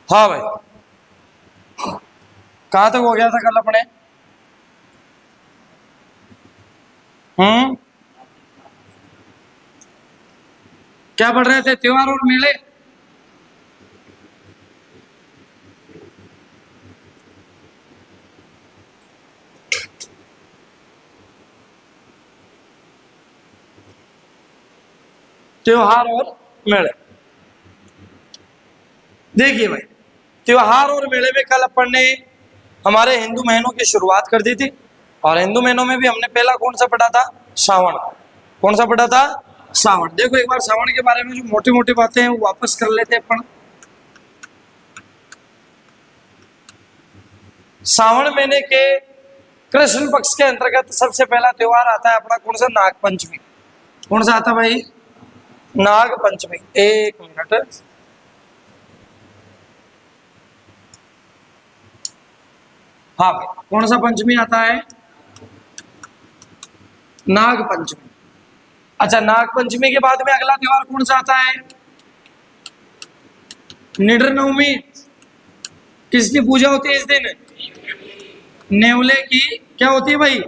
हाँ भाई, कहाँ तक हो गया था कल अपने? क्या पढ़ रहे थे? त्योहार और मेले। त्योहार और मेले। देखिए भाई, त्योहार और मेले में कल अपन ने हमारे हिंदू महीनों की शुरुआत कर दी थी। और हिंदू महीनों में भी हमने पहला कौन सा पढ़ा था? श्रावण। कौन सा पढ़ा था? श्रावण। देखो एक बार श्रावण के बारे में जो मोटी मोटी बातें हैं वो वापस कर लेते हैं अपन। श्रावण महीने के कृष्ण पक्ष के अंतर्गत सबसे पहला त्योहार आता है अपना कौन सा? नाग पंचमी। कौन सा आता भाई? नाग पंचमी। एक मिनट, हाँ भाई, कौन सा पंचमी आता है? नाग पंचमी। अच्छा, नाग पंचमी के बाद में अगला त्योहार कौन सा आता है? निडर नवमी। किसकी पूजा होती है इस दिन? नेवले की क्या होती है भाई?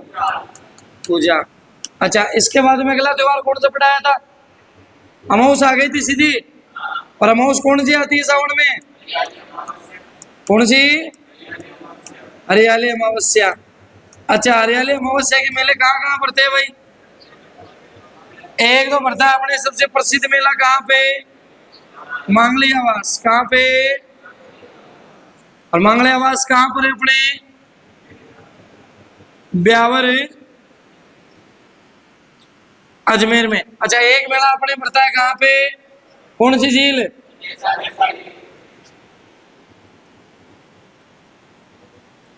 पूजा। अच्छा, इसके बाद में अगला त्योहार कौन सा पढ़ाया था? अमावस आ गई थी सीधी। और अमावस कौन सी आती है सावन में? कौन सी? हरियाली अमावस्या। अच्छा, हरियाली अमावस्या के मेले कहाँ कहाँ पड़ते हैं भाई? एक तो पड़ता है अपने सबसे प्रसिद्ध मेला कहाँ पे? मांगली आवास। कहाँ पे? और मांगली आवास कहाँ पर है अपने? ब्यावर अजमेर में। अच्छा, एक मेला अपने पड़ता है कहाँ पे? कौन सी झील?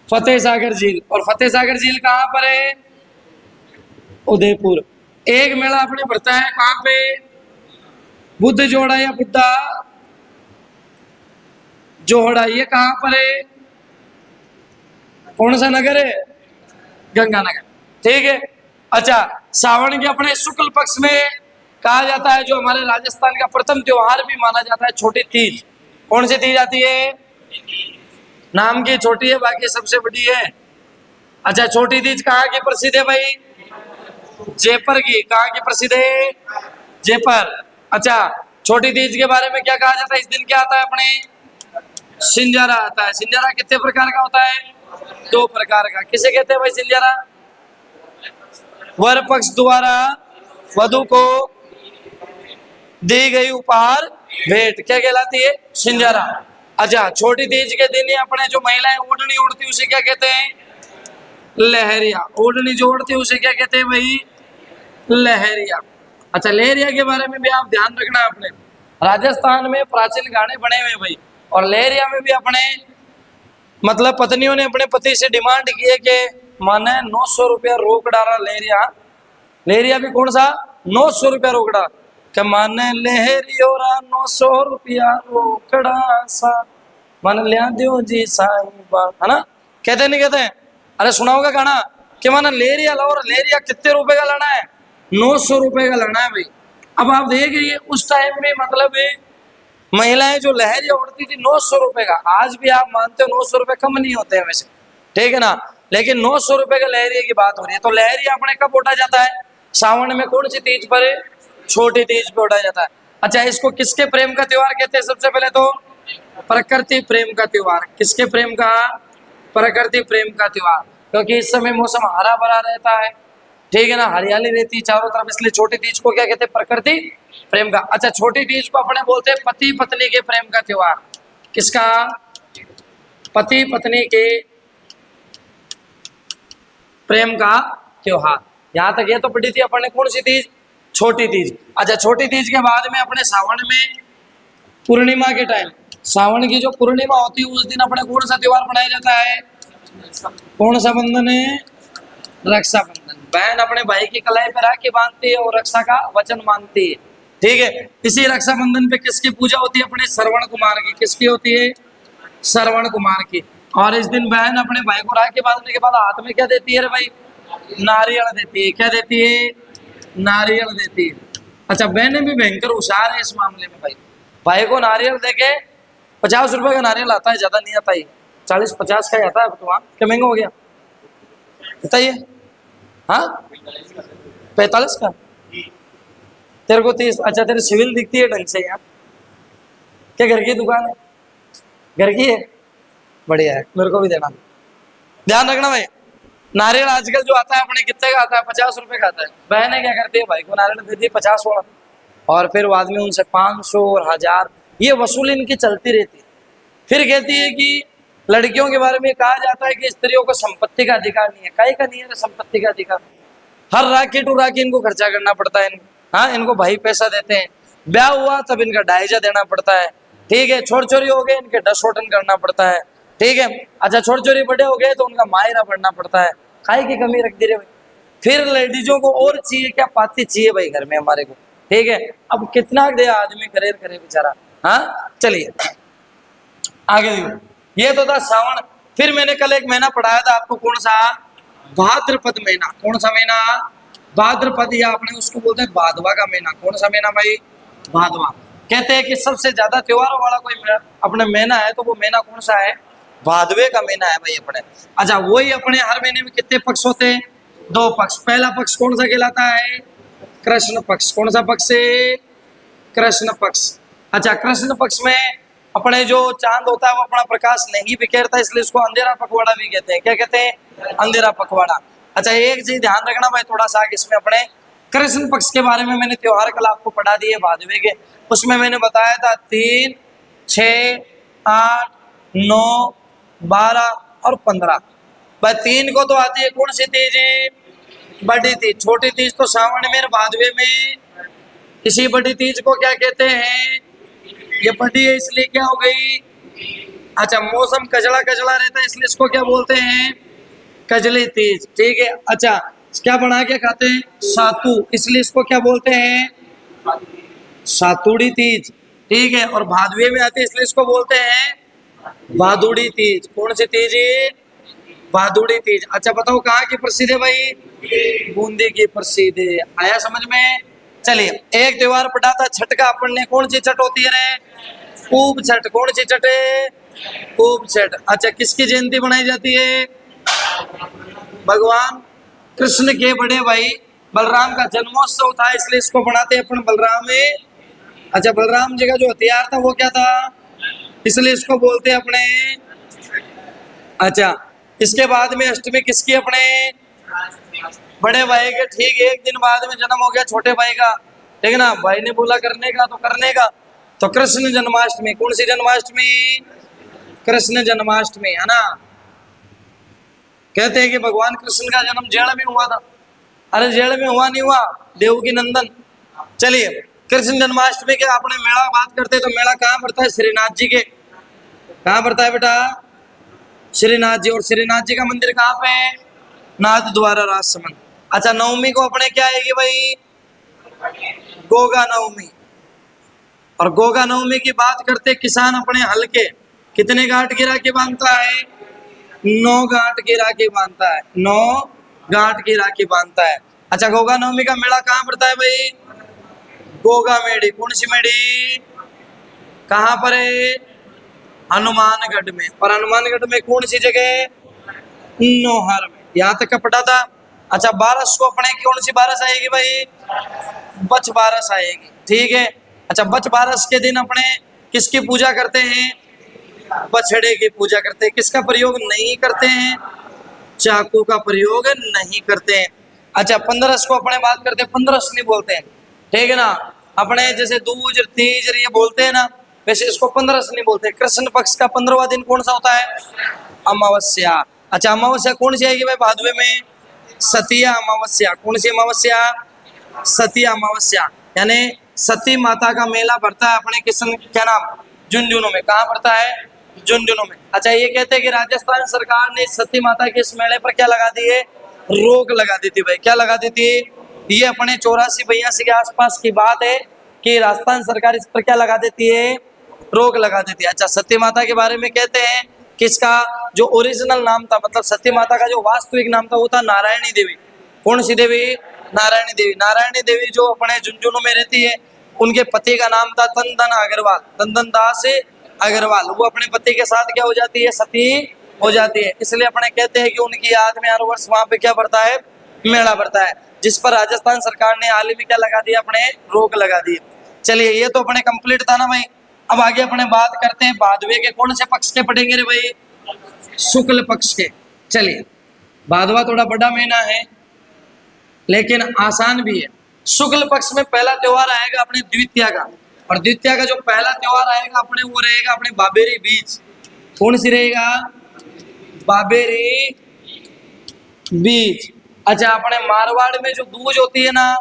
फतेह सागर झील। और फतेह सागर झील कहाँ पर है? उदयपुर। एक मेला अपने पड़ता है कहाँ पे? बुद्ध जोड़ा या बुद्धा जोड़ा, ये कहाँ पर है? कौन सा नगर है? गंगानगर। ठीक है। अच्छा, सावन के अपने शुक्ल पक्ष में कहा जाता है जो हमारे राजस्थान का प्रथम त्योहार भी माना जाता है, छोटी तीज। कौन सी तीज आती है? नाम की छोटी है, बाकी सबसे बड़ी है। अच्छा, छोटी तीज कहाँ की प्रसिद्ध है भाई? जयपुर की। कहाँ की प्रसिद्ध है? जयपुर। अच्छा, छोटी तीज के बारे में क्या कहा जाता है? इस दिन क्या आता है अपने? सिंजारा आता है। सिंजारा कितने प्रकार का होता है? 2 प्रकार का। किसे कहते हैं भाई सिंजारा? वर पक्ष द्वारा वधु को दी गई उपहार भेंट क्या कहलाती है? सिंजारा। अच्छा, छोटी तीज के दिन ही अपने जो महिलाएं ओढ़नी ओढ़ती उसे क्या कहते हैं? लहरिया। ओढ़नी जो ओढ़ती उसे क्या कहते हैं भाई? लहरिया। अच्छा, लहरिया के बारे में भी आप ध्यान रखना। अपने राजस्थान में प्राचीन गाने बने हुए भाई। और लहरिया में भी अपने मतलब पत्नियों ने अपने पति से डिमांड की है कि माने 900 रुपया रोक डाला लहरिया। लहरिया भी कौन सा? 900 रुपया रोक डाला। क्या माने लहरियोरा 900 रुपया रोकड़ा सा, मन लिया दियो जी साहिबा, है ना? कहते नहीं कहते? अरे सुना होगा गाना कि माना लहरिया लो। और लहरिया कितने रुपए का लेना है? 900 रुपए का लेना है भाई। अब आप देखिए उस टाइम में मतलब महिलाएं जो लहरिया उड़ती थी 900 रुपए का। आज भी आप मानते हो 900 रुपए कम नहीं होते हैं वैसे, ठीक है ना? लेकिन 900 रुपए का लहरिया की बात हो रही है। तो लहरिया अपने कब उठा जाता है? सावन में। कौन सी तीज पर? छोटी तीज पे उठाया जाता है। अच्छा, इसको किसके प्रेम का त्योहार कहते हैं? सबसे पहले तो प्रकृति प्रेम का त्योहार। किसके प्रेम का? प्रकृति प्रेम का त्योहार। क्योंकि इस समय मौसम हरा भरा रहता है, ठीक है ना? हरियाली रहती है चारों तरफ, इसलिए छोटी तीज को क्या कहते हैं? प्रकृति प्रेम का। अच्छा, छोटी तीज को अपने बोलते हैं पति पत्नी के प्रेम का त्योहार। किसका? पति पत्नी के प्रेम का त्योहार। यहां तक ये तो पढ़ी थी अपने कौन सी तीज? छोटी तीज। अच्छा, छोटी तीज के बाद में अपने सावन में पूर्णिमा के टाइम, सावन की जो पूर्णिमा होती है उस दिन अपने कौन सा त्योहार मनाया जाता है? कौन सा बंधन है? रक्षाबंधन। बहन अपने भाई की कलाई पे राखी बांधती है और रक्षा का वचन मानती है, ठीक है? इसी रक्षाबंधन पे किसकी पूजा होती है? अपने श्रवण कुमार की। किसकी होती है? श्रवण कुमार की। और इस दिन बहन अपने भाई को राखी बांधने के बाद हाथ में क्या देती है रे भाई? नारियल देती है। क्या देती है? नारियल देती है। अच्छा, बहनें भी भयंकर होशियार है इस मामले में भाई। भाई को नारियल देके 50 रुपए का नारियल आता है, ज्यादा नहीं आता, ये 40-50 का ही आता है। अब तो वहाँ क्या महंगा हो गया बताइए? हाँ 45 का, तेरे को 30। अच्छा तेरी सिविल दिखती है ढंग से यार, क्या घर की दुकान है? घर की है, बढ़िया है, मेरे को भी देना। ध्यान रखना भाई, नारियल आजकल जो आता है अपने कितने का आता है? 50 रुपए का आता है। बहनें क्या करती है, भाई को नारियल देती है 50 वाला, और फिर बाद में उनसे 500 और 1000 ये वसूली इनकी चलती रहती है। फिर कहती है कि लड़कियों के बारे में कहा जाता है कि स्त्रियों को संपत्ति का अधिकार नहीं है। काहे का नहीं है संपत्ति का अधिकार? हर राखी टू राखी इनको खर्चा करना पड़ता है। हाँ, इनको भाई पैसा देते हैं, ब्याह हुआ तब इनका डायजा देना पड़ता है, ठीक है। छोर चोरी हो गए इनके डसोटन करना पड़ता है, ठीक है। अच्छा छोर चोरी बड़े हो गए तो उनका मायरा बढ़ना पड़ता है। काहे की कमी रख दी रे भाई? फिर लेडीजों को और चाहिए क्या? पाती चाहिए भाई घर में हमारे को, ठीक है। अब कितना दे आदमी, करेर करे बेचारा। हाँ चलिए आगे देखो, ये तो था सावन। फिर मैंने कल एक महीना पढ़ाया था आपको, कौन सा? भाद्रपद महीना। कौन सा महीना? भाद्रपद, या अपने उसको बोलते हैं भादवा का महीना। कौन सा महीना भाई? भादवा। कहते हैं कि सबसे ज्यादा त्योहारों वाला कोई अपने महीना है तो वो महीना कौन सा है? भादवे का महीना है भाई अपने। अच्छा वही अपने हर महीने में कितने पक्ष होते हैं? 2 पक्ष। पहला पक्ष कौन सा कहलाता है? कृष्ण पक्ष। कौन सा पक्ष है? कृष्ण पक्ष। अच्छा कृष्ण पक्ष में अपने जो चांद होता है वो अपना प्रकाश नहीं बिखेरता, इसलिए इसको अंधेरा पखवाड़ा भी कहते हैं। क्या कहते हैं? अंधेरा पखवाड़ा। अच्छा एक चीज ध्यान रखना भाई थोड़ा सा, इसमें अपने कृष्ण पक्ष के बारे में मैंने त्योहार कल आपको पढ़ा दिए भादवे के, उसमें मैंने बताया था 3, 6, 8, 9, 12 और 15। भाई 3 को तो आती है कौन सी तीज? बड़ी तीज। छोटी तीज तो सावन में, भादवे में। इसी बड़ी तीज को क्या कहते हैं? ये बड़ी है इसलिए क्या हो गई? अच्छा मौसम कजला कजला रहता है इसलिए इसको क्या बोलते हैं? कजली तीज, ठीक है। अच्छा क्या बना के खाते हैं? सातू, इसलिए इसको क्या बोलते हैं? सातुड़ी तीज, ठीक है। और भादवे में आती है इसलिए इसको बोलते हैं भादुड़ी तीज। कौन सी तीज? भादुड़ी तीज। अच्छा बताओ कहाँ की प्रसिद्ध है भाई? बूंदी की प्रसिद्ध है। आया समझ में? चलिए एक त्योहार पढ़ा था छठ का अपन ने। कौन सी छठ होती है रे? खूब छठ। कौन सी छठ है? खूब छठ। अच्छा किसकी जयंती बनाई जाती है? भगवान कृष्ण के बड़े भाई बलराम का जन्मोत्सव था इसलिए इसको बनाते हैं अपन बलराम में। अच्छा बलराम जी का जो हथियार था वो क्या था? इसलिए इसको बोलते हैं अपने। अच्छा इसके बाद में अष्टमी किसकी? अपने बड़े भाई के, ठीक है। एक दिन बाद में जन्म हो गया छोटे भाई का, ठीक है ना। भाई ने बोला करने का तो करने का, तो कृष्ण जन्माष्टमी। कौन सी जन्माष्टमी? कृष्ण जन्माष्टमी, है ना। कहते हैं कि भगवान कृष्ण का जन्म जेल में हुआ था। अरे जेल में हुआ नहीं हुआ, देवकी नंदन। चलिए कृष्ण जन्माष्टमी के अपने मेला बात करते हैं तो मेला कहाँ पड़ता है? श्रीनाथ जी के। कहाँ पड़ता है बेटा? श्रीनाथ जी। और श्रीनाथ जी का मंदिर कहाँ पे है? नाथ द्वारा राजसमंद। अच्छा नवमी को अपने क्या आएगी भाई? गोगा नवमी। और गोगा नवमी की बात करते किसान अपने हल के कितने गांठ की राखी बांधता है? 9 गांठ की राखी बांधता है। 9 गांठ की राखी बांधता है। अच्छा गोगा नवमी का मेला कहाँ पड़ता है भाई? गोगा मेड़ी। कौन सी मेड़ी? कहाँ पर है? हनुमानगढ़ में। और हनुमानगढ़ में कौन सी जगह? नौहर में। यहाँ तक का पढ़ा था। अच्छा बारस को अपने कौन सी बारस आएगी भाई? बछ बारस आएगी, ठीक है। अच्छा बछ बारस के दिन अपने किसकी पूजा करते हैं? बछड़े की पूजा करते हैं। किसका प्रयोग नहीं करते हैं? चाकू का प्रयोग नहीं करते हैं। अच्छा 15 को अपने बात करते हैं, 15 नहीं बोलते हैं, ठीक है ना। अपने जैसे दूज तीज ये बोलते हैं ना, वैसे इसको 15 नहीं बोलते। कृष्ण पक्ष का 15वां दिन कौन सा होता है? अमावस्या। अच्छा अमावस्या कौन सी आएगी भाई भादवे में? सतिया अमावस्या। कौन सी अमावस्या? सतिया अमावस्या। यानी सती माता का मेला भरता है अपने किशन क्या नाम? झुंझुनू में। कहाँ पड़ता है? झुंझुनू में। अच्छा ये कहते हैं कि राजस्थान सरकार ने सती माता के इस मेले पर क्या लगा दी है? रोक लगा दी थी भाई। क्या लगा दी थी? ये अपने 84-82 के आसपास की बात है कि राजस्थान सरकार इस पर क्या लगा देती है? रोक लगा देती है। अच्छा सती माता के बारे में कहते हैं कि इसका जो ओरिजिनल नाम था, मतलब सती माता का जो वास्तविक नाम था वो था नारायणी देवी। कौन सी देवी? नारायणी देवी। नारायणी देवी जो अपने झुंझुनू में रहती है, उनके पति का नाम था तंदन अग्रवाल, तंदन दास अग्रवाल, वो अपने पति के साथ क्या हो जाती है, सती हो जाती है। इसलिए अपने कहते हैं कि उनकी याद में हर वर्ष वहां पे क्या बढ़ता है, मेला बढ़ता है, जिस पर राजस्थान सरकार ने हाल ही में क्या लगा दिया, अपने रोक लगा दी। चलिए ये तो अपने कंप्लीट था ना भाई। अब आगे अपने बात करते हैं भादवे के कौन से पक्ष के पढ़ेंगे रे भाई, शुक्ल पक्ष के। चलिए भादवा थोड़ा बड़ा महीना है लेकिन आसान भी है। शुक्ल पक्ष में पहला त्योहार आएगा अपने द्वितीया का, और द्वितीया का जो पहला त्योहार आएगा अपने वो रहेगा अपने बाबेरी बीज। कौन सी रहेगा, बाबेरी बीज। अच्छा अपने मारवाड़ में जो दूज होती है ना,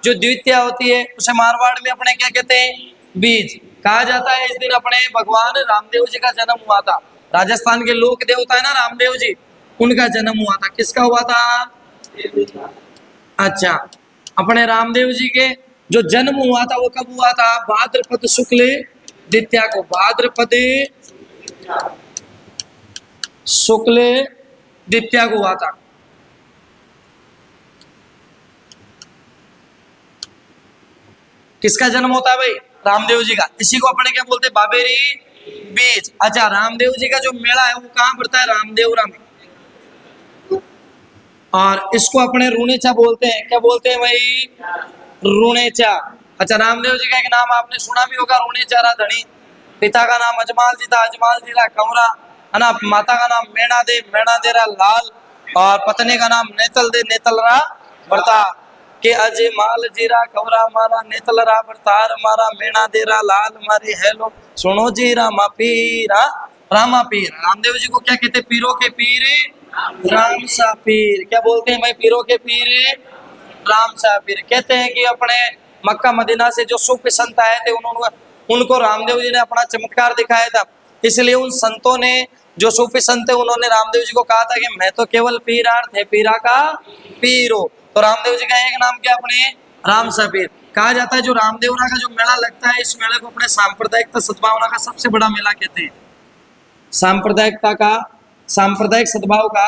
जो द्वितीया होती है उसे मारवाड़ में अपने क्या कहते हैं, बीज कहा जाता है। इस दिन अपने भगवान रामदेव जी का जन्म हुआ था। राजस्थान के लोक देवता है ना रामदेव जी, उनका जन्म हुआ था। किसका हुआ था, अच्छा अपने रामदेव जी के जो जन्म हुआ था वो कब हुआ था, भाद्रपद शुक्ल द्वितीया को, भाद्रपद शुक्ल द्वितीया को हुआ था। किसका जन्म होता है भाई, रामदेव जी का। इसी को अपने क्या बोलते हैं, बाबेरी बीज। अच्छा रामदेव जी का जो मेला है वो कहाँ पड़ता है, रामदेवरा में, और इसको अपने रुणेचा बोलते हैं। क्या बोलते हैं भाई, रुणेचा। अच्छा रामदेव जी का एक नाम आपने सुना भी होगा, रुणेचारा धनी। पिता का नाम अजमाल जी था, अजमाल जी रा कंवरा है ना। माता का नाम मेणा दे, मेणा देरा लाल, और पत्नी का नाम नेतल दे, नेतल रा बरता। के अजमाल जीरा कंवरा मारा, नेतल रा बरतार मारा, मेणा देरा लाल मारे हेलो सुनो जी रामा पीरा, रामा पीर। रामदेव जी को क्या कहते, पीरों के पीर राम सा पीर। क्या बोलते हैं भाई, पीरों के पीर राम सा पीर। कहते हैं कि अपने मक्का मदीना से जो सूफी संत आए थे उन्होंने उनको रामदेव जी ने अपना चमत्कार दिखाया था। इसलिए उन संतों ने, जो सूफी संत है, उन्होंने रामदेव जी को कहा था कि मैं तो केवल पीरार्थ है, पीरा का पीर हो। तो रामदेव जी का एक नाम क्या, अपने राम सा पीर। कहा जाता है जो रामदेवरा का जो मेला लगता है, इस मेले को अपने सांप्रदायिकता सद्भावना का सबसे बड़ा मेला कहते हैं। सांप्रदायिकता का, सांप्रदायिक सद्भाव का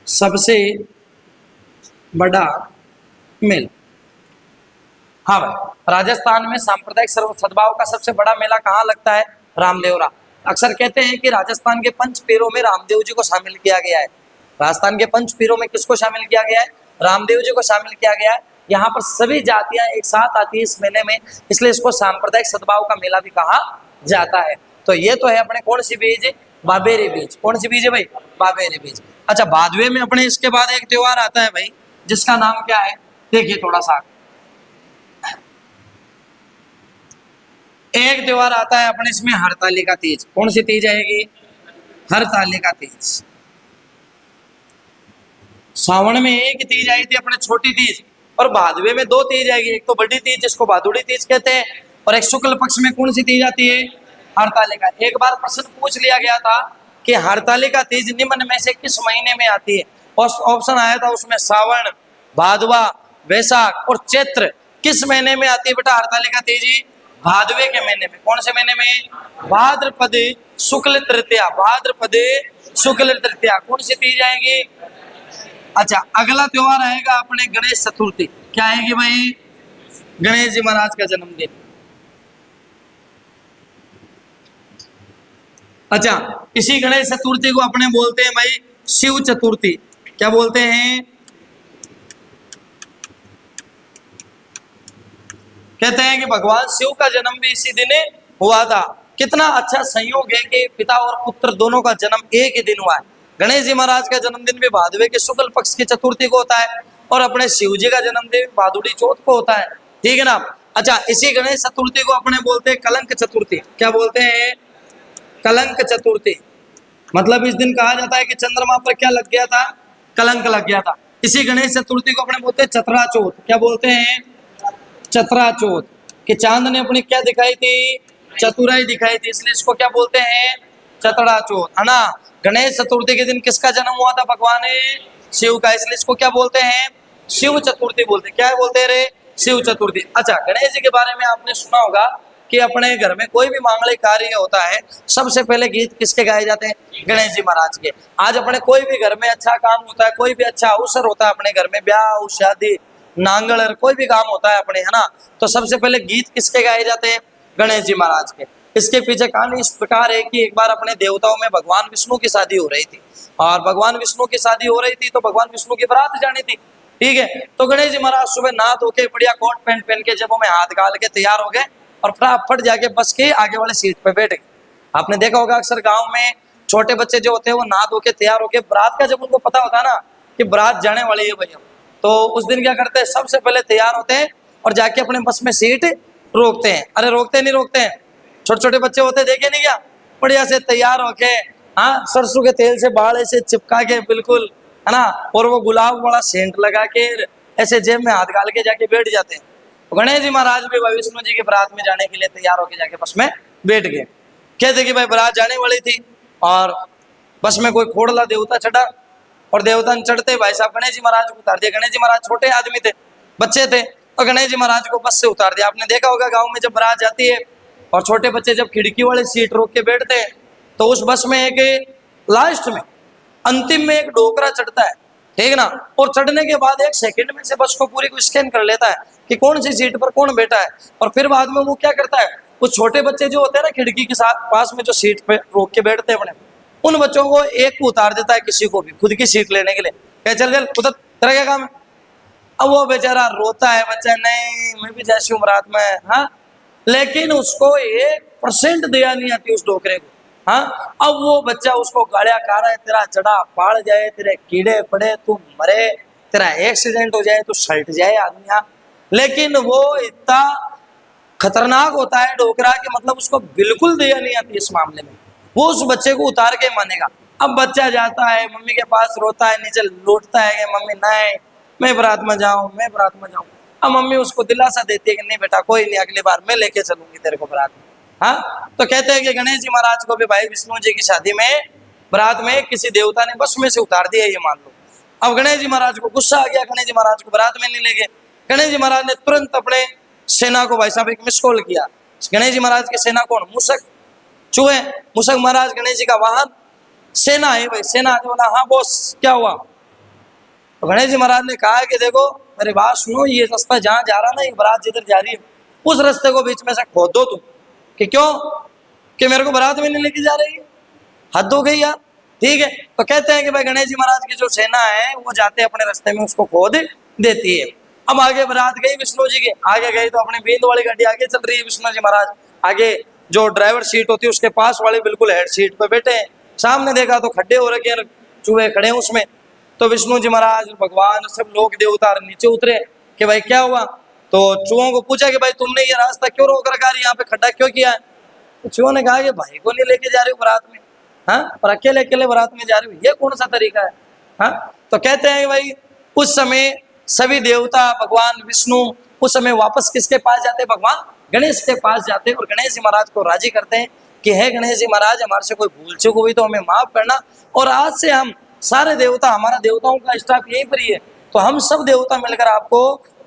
सबसे बड़ा मेला। हाँ भाई, राजस्थान में सांप्रदायिक सद्भाव का सबसे बड़ा मेला कहाँ लगता है, रामदेवरा। अक्सर कहते हैं कि राजस्थान के पंच पीरों में रामदेव जी को शामिल किया गया है। राजस्थान के पंच पीरों में किसको शामिल किया गया है, रामदेव जी को शामिल किया गया है। यहाँ पर सभी जातियां एक साथ आती है इस मेले में, इसलिए इसको सांप्रदायिक सद्भाव का मेला भी कहा जाता है। तो ये तो है अपने कौन सी बीज, बाबेरी बीज। कौन सी बीज है भाई, बाबेरी बीज। अच्छा भादवे में अपने इसके बाद एक त्योहार आता है भाई, जिसका नाम क्या है, देखिए थोड़ा सा। एक त्योहार आता है अपने इसमें हरतालिका तीज। कौन सी तीज आएगी, हरतालिका तीज। सावन में एक तीज आई थी अपने छोटी तीज, और भादवे में दो तीज आएगी। एक तो बड़ी तीज जिसको भादुड़ी तीज कहते हैं, और एक शुक्ल पक्ष में कौन सी तीज आती है, हरतालिका। एक बार प्रश्न पूछ लिया गया था कि हरतालिका तीज निम्न में से किस महीने में आती है, और ऑप्शन आया था उसमें सावन, भादवा, वैशाख और चैत्र। किस महीने में आती है बेटा हरतालिका तीज, भादवे के महीने में। कौन से महीने में, भाद्रपद शुक्ल तृतीया, भाद्रपद शुक्ल तृतीया। कौन सी तीज आएगी। अच्छा अगला त्योहार आएगा अपने गणेश चतुर्थी। क्या आएगी भाई, गणेश जी महाराज का जन्मदिन। अच्छा इसी गणेश चतुर्थी को अपने बोलते हैं भाई शिव चतुर्थी। क्या बोलते हैं, कहते हैं कि भगवान शिव का जन्म भी इसी दिन हुआ था। कितना अच्छा संयोग है कि पिता और पुत्र दोनों का जन्म एक ही दिन हुआ है। गणेश जी महाराज का जन्मदिन भी भादवे के शुक्ल पक्ष की चतुर्थी को होता है, और अपने शिव जी का जन्मदिन भादुड़ी चौथ को होता है। ठीक है ना। अच्छा इसी गणेश चतुर्थी को अपने बोलते हैं कलंक चतुर्थी। क्या बोलते हैं, कलंक चतुर्थी। मतलब इस दिन कहा जाता है कि चंद्रमा पर क्या लग गया था, कलंक लग गया था। इसी गणेश चतुर्थी को अपने बोलते हैं चतरा चौथ। क्या बोलते हैं, चतरा चौथ। कि चांद ने अपनी क्या दिखाई थी, चतुराई दिखाई थी, इसलिए इसको क्या बोलते हैं, चतरा चौथ, है ना। गणेश चतुर्थी के दिन किसका जन्म हुआ था, भगवान शिव का, इसलिए इसको क्या बोलते हैं, शिव चतुर्थी बोलते हैं। क्या बोलते हैं रे, शिव चतुर्थी। अच्छा गणेश जी के बारे में आपने सुना होगा कि अपने घर में कोई भी मांगलिक कार्य होता है, सबसे पहले गीत किसके गाए जाते हैं? गणेश जी महाराज के। आज अपने कोई भी घर में अच्छा काम होता है, कोई भी अच्छा अवसर होता है अपने घर में, ब्याह शादी नांगल कोई भी काम होता है अपने, है ना, तो सबसे पहले गीत किसके गाए जाते हैं? गणेश जी महाराज के। इसके पीछे कहानी इस प्रकार है कि एक बार अपने देवताओं में भगवान विष्णु की शादी हो रही थी, और भगवान विष्णु की शादी हो रही थी तो भगवान विष्णु की बारात जानी थी, ठीक है। तो गणेश जी महाराज सुबह नहा धो के बढ़िया कोट पैंट पहन के जब में हाथ गाल के तैयार हो गए और फटाफट जाके बस के आगे वाले सीट पे बैठ गए। आपने देखा होगा अक्सर गांव में छोटे बच्चे जो होते हैं वो नहा धो के तैयार होके बारात का जब उनको पता होता है ना कि बारात जाने वाली है भैया, तो उस दिन क्या करते हैं? सबसे पहले तैयार होते हैं और जाके अपने बस में सीट रोकते हैं। अरे रोकते नहीं रोकते हैं, छोटे छोटे बच्चे होते देखे नहीं क्या, बढ़िया से तैयार होके, हाँ, सरसों के तेल से बाल ऐसे चिपका के बिल्कुल, है ना, और वो गुलाब वाला सेंट लगा के ऐसे जेब में हाथ डाल के जाके बैठ जाते हैं। तो गणेश जी महाराज भी भाई विष्णु जी की बारात में जाने के लिए तैयार होके जाके बस में बैठ गए। कहते कि भाई बारात जाने वाली थी और बस में कोई खोड़ला देवता चढ़ा, और देवता ने चढ़ते भाई साहब गणेश जी महाराज को उतार दिया। गणेश जी महाराज छोटे आदमी थे, बच्चे थे, और गणेश जी महाराज को बस से उतार दिया। आपने देखा होगा गाँव में जब बारात जाती है और छोटे बच्चे जब खिड़की वाली सीट रोक के बैठते हैं तो उस बस में एक लास्ट में अंतिम में एक डोकरा चढ़ता है, ठीक ना, और चढ़ने के बाद एक सेकंड में से बस को पूरी को स्कैन कर लेता है कि कौन सी सीट पर कौन बैठा है। और फिर बाद में वो क्या करता है, वो छोटे बच्चे जो होते हैं ना खिड़की के साथ पास में जो सीट पे रोक के बैठते हैं अपने, उन बच्चों को एक को उतार देता है, किसी को भी खुद की सीट लेने के लिए, कह चल चल उधर, तेरा क्या काम है। अब वो बेचारा रोता है बच्चा, नहीं मैं भी जैसी हूँ बारात में, हाँ, लेकिन उसको 1% दया नहीं आती उस डोकरे को, हाँ। अब वो बच्चा उसको गालियां खा रहा है, तेरा जड़ा पाड़ जाए, तेरे कीड़े पड़े, तू मरे, तेरा एक्सीडेंट हो जाए, तू सल्ट जाए आदमी, हाँ। लेकिन वो इतना खतरनाक होता है डोकरा कि मतलब उसको बिल्कुल दया नहीं आती इस मामले में, वो उस बच्चे को उतार के मानेगा। अब बच्चा जाता है मम्मी के पास, रोता है, नीचे लौटता है कि मम्मी नहीं मैं बारात में जाऊं, मैं बारात में जाऊं। अब मम्मी उसको दिलासा देती है कि नहीं बेटा कोई नहीं, अगली बार मैं लेके चलूंगी तेरे को बारात में, हाँ। तो कहते हैं कि गणेश जी महाराज को भी भाई विष्णु जी की शादी में बारात में किसी देवता ने बस में से उतार दिया, ये मान लो। अब गणेश जी महाराज को गुस्सा आ गया, गणेश जी महाराज को बारात में नहीं ले गए। गणेश जी महाराज ने तुरंत अपने सेना को भाई साहब एक मिस कॉल किया। गणेश जी महाराज की सेना कौन? मूषक, चूहे, मूषक महाराज गणेश जी का वाहन, सेना है भाई, सेना ने बोला हाँ बॉस क्या हुआ। तो गणेश जी महाराज ने कहा कि देखो मेरी बात सुनो, ये रास्ता जहाँ जा रहा ना, ये बारात जिधर जा रही है उस रास्ते को बीच में से खोद दो तुम। कि क्यों? कि मेरे को बारात में नहीं लेके जा रही है, हद हो गई यार, ठीक है। तो कहते हैं कि भाई गणेश जी महाराज की जो सेना है वो जाते अपने रास्ते में उसको खोद देती है। अब आगे बारात गई विष्णु जी के, आगे गई तो अपने बींद वाली गाड़ी आगे चल रही है, विष्णु जी महाराज आगे जो ड्राइवर सीट होती है उसके पास वाली बिल्कुल हेड सीट पे बैठे हैं। सामने देखा तो खड्डे हो रखे हैं, चूहे खड़े हैं उसमें। तो विष्णु जी महाराज भगवान सब लोग देवता नीचे उतरे कि भाई क्या हुआ। तो चूहों को पूछा कि भाई तुमने ये रास्ता क्यों रोक रखा है, यहाँ पे खड्डा क्यों किया है। तो चूहों ने कहा कि भाई को नहीं लेके जा रही हो बारात में, हाँ, और अकेले अकेले बारात में जा रही हो, ये कौन सा तरीका है, हाँ। तो कहते हैं कि भाई उस समय सभी देवता भगवान विष्णु उस समय वापस किसके पास जाते हैं? भगवान गणेश के पास जाते हैं और गणेश जी महाराज को राजी करते हैं कि हे गणेश जी महाराज हमारे से कोई भूल चूक हुई तो हमें माफ करना, और आज से हम सारे देवता, हमारा देवताओं का स्टाफ यहीं पर ही है, तो हम सब देवता मिलकर आपको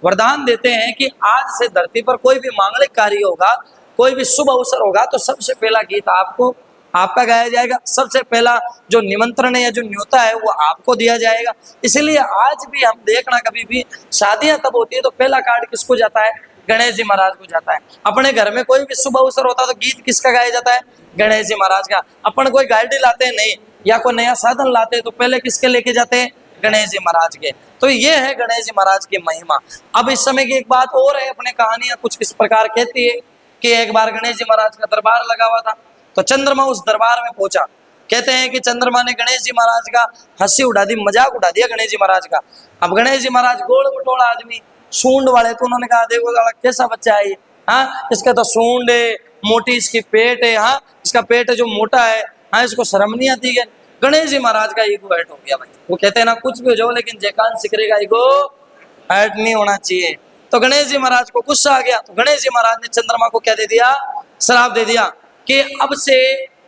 वरदान देते हैं कि आज से धरती पर कोई भी मांगलिक कार्य होगा, कोई भी शुभ अवसर होगा तो सबसे पहला गीत आपको आपका गाया जाएगा, सबसे पहला जो निमंत्रण है या जो न्योता है वो आपको दिया जाएगा। इसीलिए आज भी हम देखना कभी भी शादियां तब होती है तो पहला कार्ड किसको जाता है? गणेश जी महाराज को जाता है। अपने घर में कोई भी शुभ अवसर होता है तो गीत किसका गाया जाता है? गणेश जी महाराज का। अपन कोई गाड़ी लाते हैं नहीं या कोई नया साधन लाते हैं तो पहले किसके लेके जाते हैं? गणेश जी महाराज के। तो ये है गणेश जी महाराज की महिमा। अब इस समय की एक बात और है, अपने कहानियां कुछ इस प्रकार कहती है कि एक बार गणेश जी महाराज का दरबार लगा हुआ था तो चंद्रमा उस दरबार में पहुंचा। कहते हैं कि चंद्रमा ने गणेश जी महाराज का हंसी उड़ा दी, मजाक उड़ा दिया गणेश जी महाराज का। अब गणेश जी महाराज गोल मटोला आदमी, सूंड वाले, तो उन्होंने कहा देखो कैसा बच्चा है ये, हाँ, इसका तो सूंड है, मोटी इसकी पेट है, हाँ, इसका पेट है जो मोटा है, हाँ, इसको शर्म नहीं आती है। गणेश जी महाराज का ईगो हर्ट हो गया भाई। वो कहते हैं ना कुछ भी हो जाओ लेकिन जयकान सिकरेगा ईगो हर्ट नहीं होना चाहिए। तो गणेश जी महाराज को गुस्सा आ गया तो गणेश जी महाराज ने चंद्रमा को क्या दे दिया? श्राप दे दिया कि अब से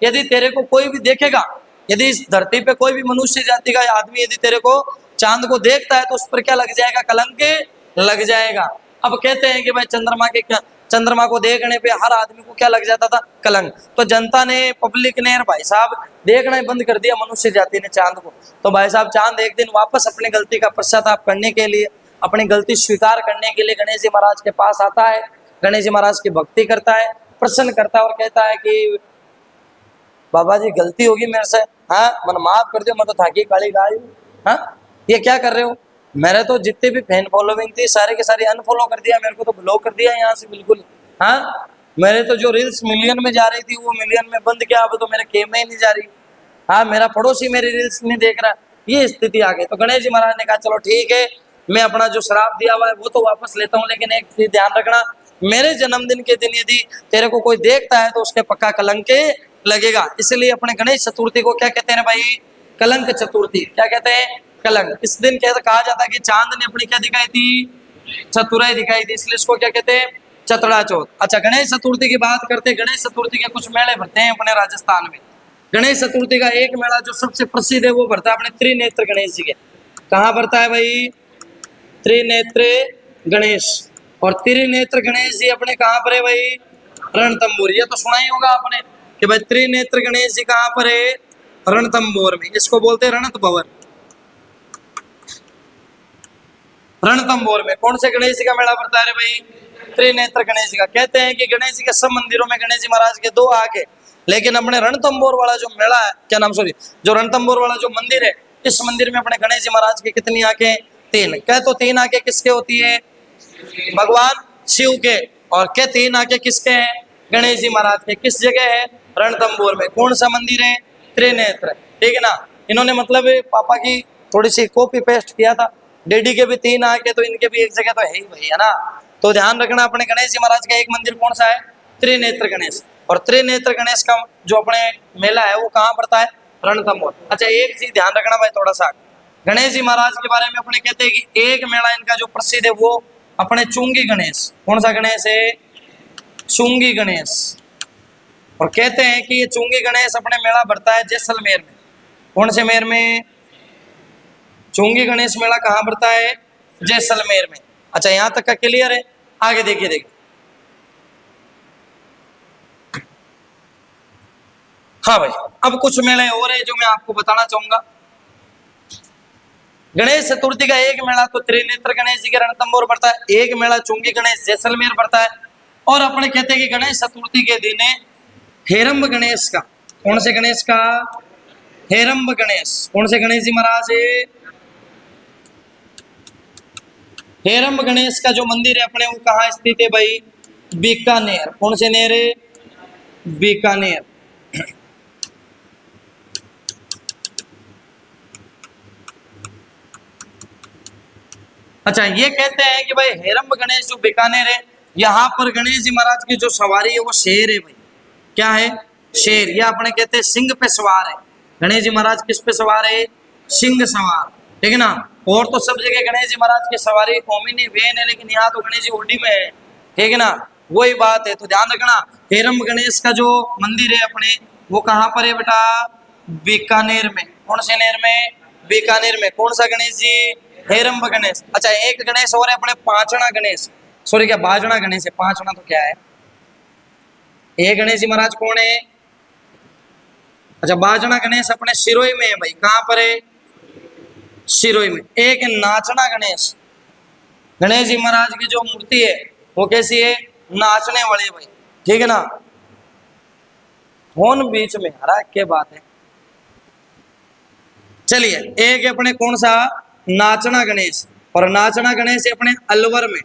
यदि तेरे को कोई भी देखेगा, यदि इस धरती पे कोई भी मनुष्य जाति का आदमी यदि तेरे को चांद को देखता है तो उस पर क्या लग जाएगा? कलंक लग जाएगा। अब कहते हैं कि भाई चंद्रमा को देखने पे हर आदमी को क्या लग जाता था? कलंक। तो जनता ने, पब्लिक ने, भाई साहब देखना ही बंद कर दिया मनुष्य जाति ने चांद को। तो भाई साहब चांद एक दिन वापस अपनी गलती का पश्चाताप करने के लिए, अपनी गलती स्वीकार करने के लिए गणेश जी महाराज के पास आता है। गणेश जी महाराज की भक्ति करता है, प्रसन्न करता है और कहता है कि बाबा जी गलती होगी मेरे से, हाँ मन माफ कर दो, मैं तो थाकी काली गाय हूँ। हाँ ये क्या कर रहे हो? मेरे तो जितने भी फैन फॉलोइंग थी सारे के सारे अनफॉलो कर दिया, मेरे को तो ब्लॉक कर दिया यहाँ से बिल्कुल। हाँ मेरे तो जो रील्स मिलियन में जा रही थी वो मिलियन में बंद किया, अब तो मेरे केम में ही नहीं जा रही। हाँ मेरा पड़ोसी मेरी रील्स नहीं देख रहा, ये स्थिति आ गई। तो गणेश जी महाराज ने कहा चलो ठीक है, मैं अपना जो श्राप दिया हुआ है वो तो वापस लेता हूँ, लेकिन एक चीज ध्यान रखना, मेरे जन्मदिन के दिन यदि तेरे को कोई देखता है तो उसके पक्का कलंक लगेगा। इसलिए अपने गणेश चतुर्थी को क्या कहते हैं भाई? कलंक चतुर्थी। क्या कहते हैं? कलंक। इस दिन कहा जाता है कि चांद ने अपनी क्या दिखाई थी? चतुराई दिखाई थी, इसलिए इसको क्या कहते हैं? चतुरा चौथ। अच्छा गणेश चतुर्थी की बात करते हैं। गणेश चतुर्थी के कुछ मेले भरते हैं अपने राजस्थान में। गणेश चतुर्थी का एक मेला जो सबसे प्रसिद्ध है वो भरता है अपने त्रिनेत्र गणेश जी के। कहाँ भरता है भाई? त्रिनेत्र गणेश। और त्रिनेत्र गणेश जी अपने कहाँ पर है भाई? रणथंभौर। ये तो सुना ही होगा आपने कि भाई त्रिनेत्र गणेश जी कहाँ पर है? रणथंभौर में। इसको बोलते हैं रणथ भवन। रणथंभौर में कौन से गणेश जी का मेला भरता है भाई? त्रिनेत्र गणेश जी का। कहते हैं कि गणेश जी के सब मंदिरों में गणेश जी महाराज के दो आंख है, लेकिन अपने रणथंभौर वाला जो मेला है, क्या नाम, सॉरी, जो रणथंभौर वाला जो मंदिर है, इस मंदिर में अपने गणेश जी महाराज की कितनी आंखें? तीन। क्या तो तीन आंखें किसके होती है? भगवान शिव के। और क्या तीन आंखें किसके हैं? गणेश जी महाराज के। किस जगह है? रणथंभौर में। कौन सा मंदिर है? त्रिनेत्र। ठीक है ना। इन्होंने मतलब पापा की थोड़ी सी कॉपी पेस्ट किया था। डैडी के भी तीन आंखें तो इनके भी एक जगह तो है ही भाई, है ना। तो ध्यान रखना, अपने गणेश जी महाराज का एक मंदिर कौन सा है? त्रिनेत्र गणेश। और त्रिनेत्र गणेश का जो अपने मेला है वो कहाँ पड़ता है? रणथंभौर। अच्छा एक चीज ध्यान रखना भाई थोड़ा सा, गणेश जी महाराज के बारे में अपने कहते हैं कि एक मेला इनका जो प्रसिद्ध है वो अपने चुंगी गणेश। कौन सा गणेश है? चुंगी गणेश। और कहते हैं कि ये चुंगी गणेश अपने मेला भरता है जैसलमेर में। कौन से मेर में? चुंगी गणेश मेला कहाँ भरता है? जैसलमेर में। अच्छा यहां तक का क्लियर है? आगे देखिए। हाँ भाई अब कुछ मेले और है जो मैं आपको बताना चाहूंगा। गणेश चतुर्थी का एक मेला तो त्रिनेत्र गणेश जी के रणथंभौर पड़ता है, एक मेला चुंगी गणेश जैसलमेर पड़ता है। और अपने कहते हैं कि गणेश चतुर्थी के दिन हेरंब गणेश का। कौन से गणेश का? हेरंब गणेश। कौन से गणेश जी महाराज है? हेरंब गणेश का जो मंदिर है अपने वो कहाँ स्थित है भाई? बीकानेर। कौन से नेर है? बीकानेर। अच्छा ये कहते हैं कि भाई हेरंब गणेश जो बीकानेर है, यहाँ पर गणेश जी महाराज की जो सवारी है वो शेर है भाई। क्या है? शेर। या अपने कहते हैं सिंह पे सवार है। गणेश जी महाराज किस पे सवार है? सिंह सवार। ठीक है ना। और तो सब जगह गणेश जी महाराज की सवारी ओमिनी वेन है, लेकिन यहाँ तो गणेश जी ओडी में है। ठीक है ना, वही बात है। तो ध्यान रखना, हेरंब गणेश का जो मंदिर है अपने वो कहाँ पर है बेटा? बीकानेर में। कौन से नेर में? बीकानेर में। कौन सा गणेश जी? हेरंब गणेश। अच्छा एक गणेश और है अपने पांचना गणेश, सॉरी क्या बाजना गणेश है, पांचना तो क्या है? ये गणेश जी महाराज कौन है? अच्छा बाजना गणेश अपने सिरोही में है भाई। कहाँ पर है? सिरोही में। एक नाचना गणेश। गणेश जी महाराज की जो मूर्ति है वो कैसी है? नाचने वाली भाई। ठीक है ना। कौन बीच में हरा क्या बात है। चलिए एक अपने कौन सा? नाचना गणेश। और नाचना गणेश है अपने अलवर में।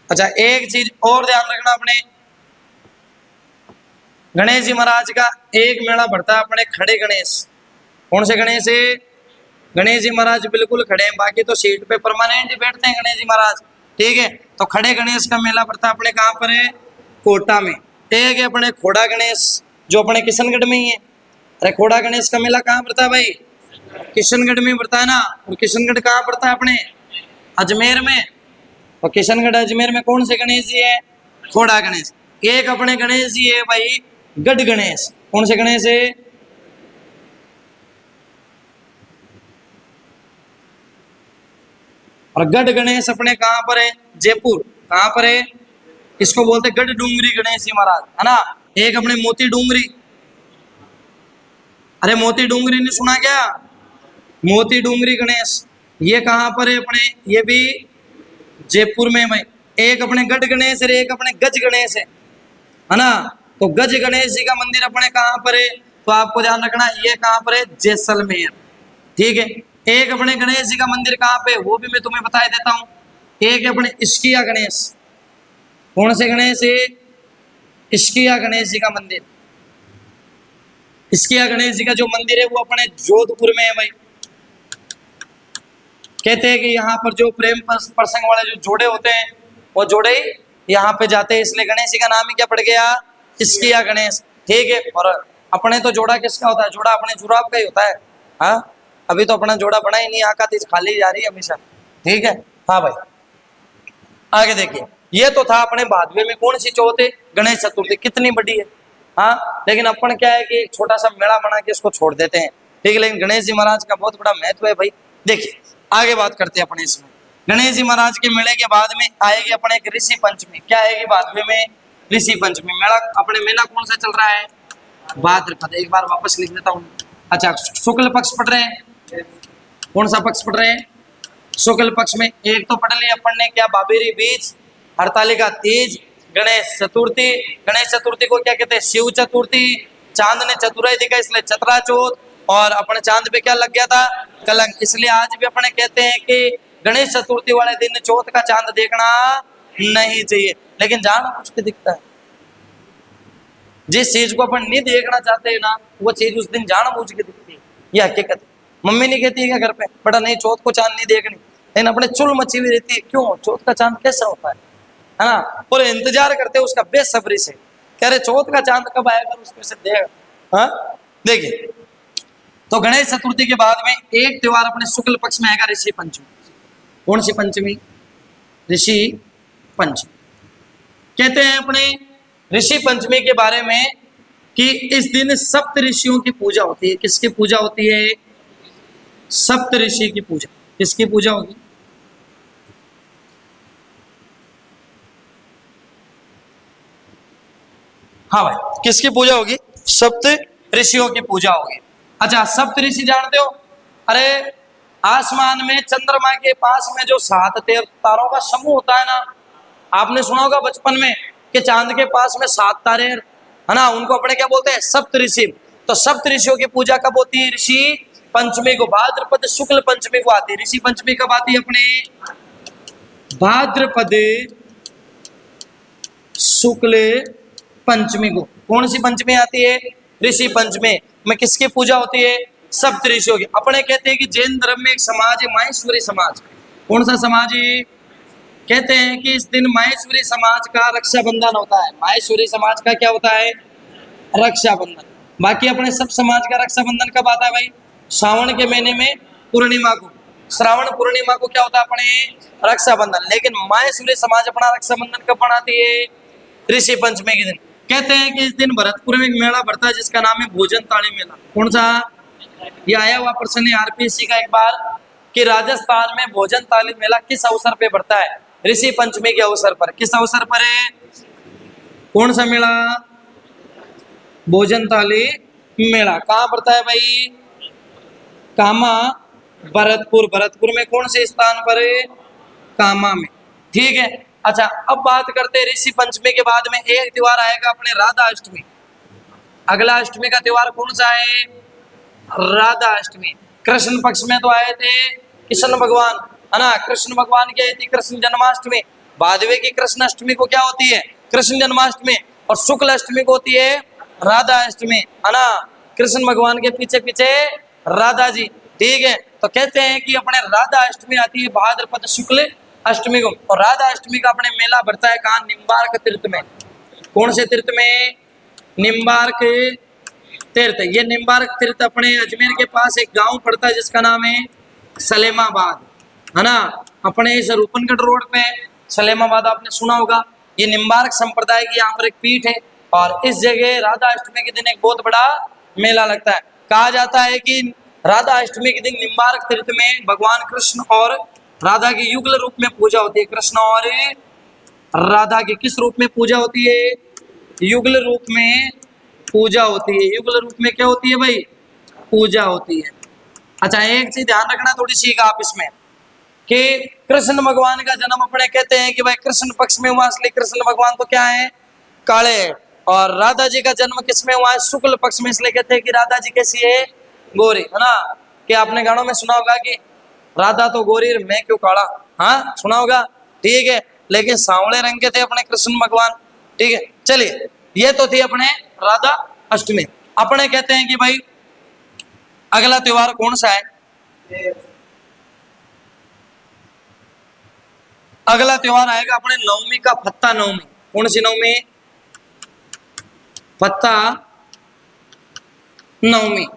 अच्छा एक चीज और ध्यान रखना, अपने गणेश जी महाराज का एक मेला भरता है अपने खड़े गणेश। कौन से गणेश है? गणेश जी महाराज बिल्कुल खड़े हैं, बाकी तो सीट पे परमानेंट ही बैठते हैं गणेश जी महाराज। ठीक है। तो खड़े गणेश का मेला पड़ता है अपने कहाँ पर है? कोटा में। एक है अपने खोड़ा गणेश जो अपने किशनगढ़ में ही है। अरे खोड़ा गणेश का मेला कहाँ पड़ता है भाई? किशनगढ़ में पड़ता है ना। और किशनगढ़ कहाँ पड़ता है? अपने अजमेर में। और किशनगढ़ अजमेर में कौन से गणेश जी है? खोड़ा गणेश। एक अपने गणेश जी है भाई गढ़ गणेश। कौन से गणेश है? और गढ़ गणेश अपने कहाँ पर है? जयपुर। कहाँ पर है? इसको बोलते गढ़ डूंगरी गणेश जी महाराज, है ना। एक अपने मोती डूंगरी, अरे मोती डूंगरी ने सुना क्या? मोती डूंगरी गणेश, ये कहाँ पर है अपने? ये भी जयपुर में भाई। एक अपने गढ़ गणेश है, एक अपने गज गणेश है ना। तो गज गणेश जी का मंदिर अपने कहाँ पर है? तो आपको ध्यान रखना, ये कहाँ पर है? जैसलमेर। ठीक है। एक अपने गणेश जी का मंदिर कहाँ पे, वो भी मैं तुम्हें बता देता हूँ। एक अपने इश्किया गणेश, कौन से गणेश है? इश्किया गणेश जी का मंदिर। इश्किया गणेश जी का जो मंदिर है वो अपने जोधपुर में है भाई। कहते हैं कि यहाँ पर जो प्रेम प्रसंग वाले जो जोड़े होते हैं वो जोड़े ही यहाँ पे जाते हैं, इसलिए गणेश जी का नाम ही क्या पड़ गया? इश्किया गणेश। ठीक है। और अपने तो जोड़ा किसका होता है? जोड़ा अपने जुराब का ही होता है। हाँ, अभी तो अपना जोड़ा बना ही नहीं, आका तीज खाली जा रही है हमेशा। ठीक है। हाँ भाई, आगे देखिए, ये तो था अपने भादवे में कौन सी चौथ है? गणेश चतुर्थी। कितनी बड़ी है। हाँ, लेकिन अपन क्या है कि एक छोटा सा मेला बना के इसको छोड़ देते हैं। ठीक है, लेकिन गणेश जी महाराज का बहुत बड़ा महत्व है भाई। देखिए आगे बात करते हैं अपने इसमें। गणेश जी महाराज के मेले के बाद में आएगी अपने एक ऋषि पंचमी। क्या आएगी भादवे में? ऋषि पंचमी। मेला अपने मेला कौन सा चल रहा है? भाद्रपद। एक बार वापस लिख देता हूँ। अच्छा, शुक्ल पक्ष पढ़ रहे हैं। कौन सा पक्ष पढ़ रहे हैं? शुक्ल पक्ष में। एक तो पढ़ लिया अपन ने क्या? बाबेरी बीज, हरतालिका तीज, गणेश चतुर्थी। गणेश चतुर्थी को क्या कहते हैं? शिव चतुर्थी। चांद ने चतुराई दिखा इसलिए चतरा चौथ, और अपने चांद पे क्या लग गया था? कलंक। इसलिए आज भी अपने कहते हैं कि गणेश चतुर्थी वाले दिन चौथ का चांद देखना नहीं चाहिए, लेकिन जानबूझ के दिखता है। जिस चीज को अपन नहीं देखना चाहते हैं ना, वो चीज उस दिन जानबूझ के दिखती है। ये हकीकत है। मम्मी नहीं कहती है क्या घर पे, बेटा नहीं चौथ को चांद नहीं देखनी, लेकिन अपने चुल मची हुई रहती है। क्यों? चौथ का चांद कैसा होता है ना। पूरे इंतजार करते हैं उसका बेसब्री से, कह रहे चौथ का चांद कब आएगा, उसको से देगा। हाँ, देखिए, तो गणेश चतुर्थी के बाद में एक त्योहार अपने शुक्ल पक्ष में आएगा, ऋषि पंचमी। कौन सी पंचमी? ऋषि पंचमी। कहते हैं अपने ऋषि पंचमी के बारे में कि इस दिन सप्त ऋषियों की पूजा होती है। किसकी पूजा होती है? सप्त ऋषि की पूजा। किसकी पूजा होगी? हाँ भाई, किसकी पूजा होगी? सप्त ऋषियों की पूजा होगी। अच्छा, सप्त ऋषि जानते हो? अरे आसमान में चंद्रमा के पास में जो 7 तारों का समूह होता है ना, आपने सुना होगा बचपन में कि चांद के पास में 7 तारे है ना, उनको अपने क्या बोलते हैं? सप्त ऋषि। तो सप्त ऋषियों की पूजा कब होती है? ऋषि पंचमी को। भाद्रपद शुक्ल पंचमी को आती है। ऋषि पंचमी कब आती है अपने? भाद्रपद शुक्ल पंचमी को। कौन सी पंचमी आती है? ऋषि पंचमी में। किसकी पूजा होती है? सप्त ऋषियों की। अपने कहते हैं कि जैन धर्म में एक समाज है माहेश्वरी समाज। कौन सा समाज है? कहते हैं कि इस दिन माहेश्वरी समाज का रक्षाबंधन होता है। माहेश्वरी समाज का क्या होता है? रक्षाबंधन। बाकी अपने सब समाज का रक्षाबंधन कब आता है भाई? श्रावण के महीने में पूर्णिमा को। श्रावण पूर्णिमा को क्या होता है अपने? रक्षाबंधन। लेकिन माहेश्वरी समाज अपना रक्षाबंधन कब मनाती है? ऋषि पंचमी के दिन। कहते हैं कि इस दिन भरतपुर में एक मेला बढ़ता है जिसका नाम है भोजन ताली मेला। कौन सा? ये आया हुआ प्रश्न है आरपीएससी का एक बार कि राजस्थान में भोजन ताली मेला किस अवसर पे बढ़ता है? ऋषि पंचमी के अवसर पर। किस अवसर पर है? कौन सा मेला? भोजन ताली मेला। कहाँ पड़ता है भाई? कामा, भरतपुर। भरतपुर में कौन से स्थान पर है? कामा में। ठीक है। अच्छा, अब बात करते हैं ऋषि पंचमी के बाद में एक त्योहार आएगा अपने राधा अष्टमी। अगला अष्टमी का त्योहार कौन सा है? राधा अष्टमी। कृष्ण पक्ष में तो आए थे कृष्ण भगवान, है ना। कृष्ण भगवान की आई थी कृष्ण जन्माष्टमी। भादवे की कृष्ण अष्टमी को क्या होती है? कृष्ण जन्माष्टमी। और शुक्ल अष्टमी को होती है राधा अष्टमी, है ना। कृष्ण भगवान के पीछे पीछे राधा जी। ठीक है। तो कहते हैं कि अपने राधा अष्टमी आती है भाद्रपद शुक्ल अष्टमी को। और राधा अष्टमी का अपने मेला बढ़ता है कहाँ? निम्बार्क तीर्थ में। कौन से तीर्थ में? निम्बार्क तीर्थ। ये निम्बार्क तीर्थ अपने अजमेर के पास एक गांव पड़ता है जिसका नाम है सलेमाबाद, है ना। अपने इस रूपनगढ़ रोड पे सलेमाबाद आपने सुना होगा। ये निम्बार्क संप्रदाय की यहाँ पर एक पीठ है और इस जगह राधा अष्टमी के दिन एक बहुत बड़ा मेला लगता है। कहा जाता है कि राधा अष्टमी के दिन निम्बार्क तीर्थ में भगवान कृष्ण और राधा की युगल रूप में पूजा होती है। कृष्ण और राधा की किस रूप में पूजा होती है? युगल रूप में पूजा होती है। युगल रूप में क्या होती है भाई? पूजा होती है। अच्छा, एक चीज ध्यान रखना थोड़ी सी आप इसमें, कि कृष्ण भगवान का जन्म अपने कहते हैं कि भाई कृष्ण पक्ष में हुआ, इसलिए कृष्ण भगवान तो क्या है? काले है। और राधा जी का जन्म किस में हुआ है? शुक्ल पक्ष में, इसलिए कहते हैं कि राधा जी कैसी है? गोरी, है ना? कि आपने गानों में सुना होगा कि राधा तो गोरी मैं क्यों काला, हाँ सुना होगा, ठीक है। लेकिन सांवले रंग के थे अपने कृष्ण भगवान, ठीक है। चलिए, ये तो थी अपने राधा अष्टमी। अपने कहते हैं कि भाई अगला त्योहार कौन सा है? अगला त्योहार आएगा अपने नवमी का, फत्ता नवमी। कौन सी नवमी? फत्ता नवमी।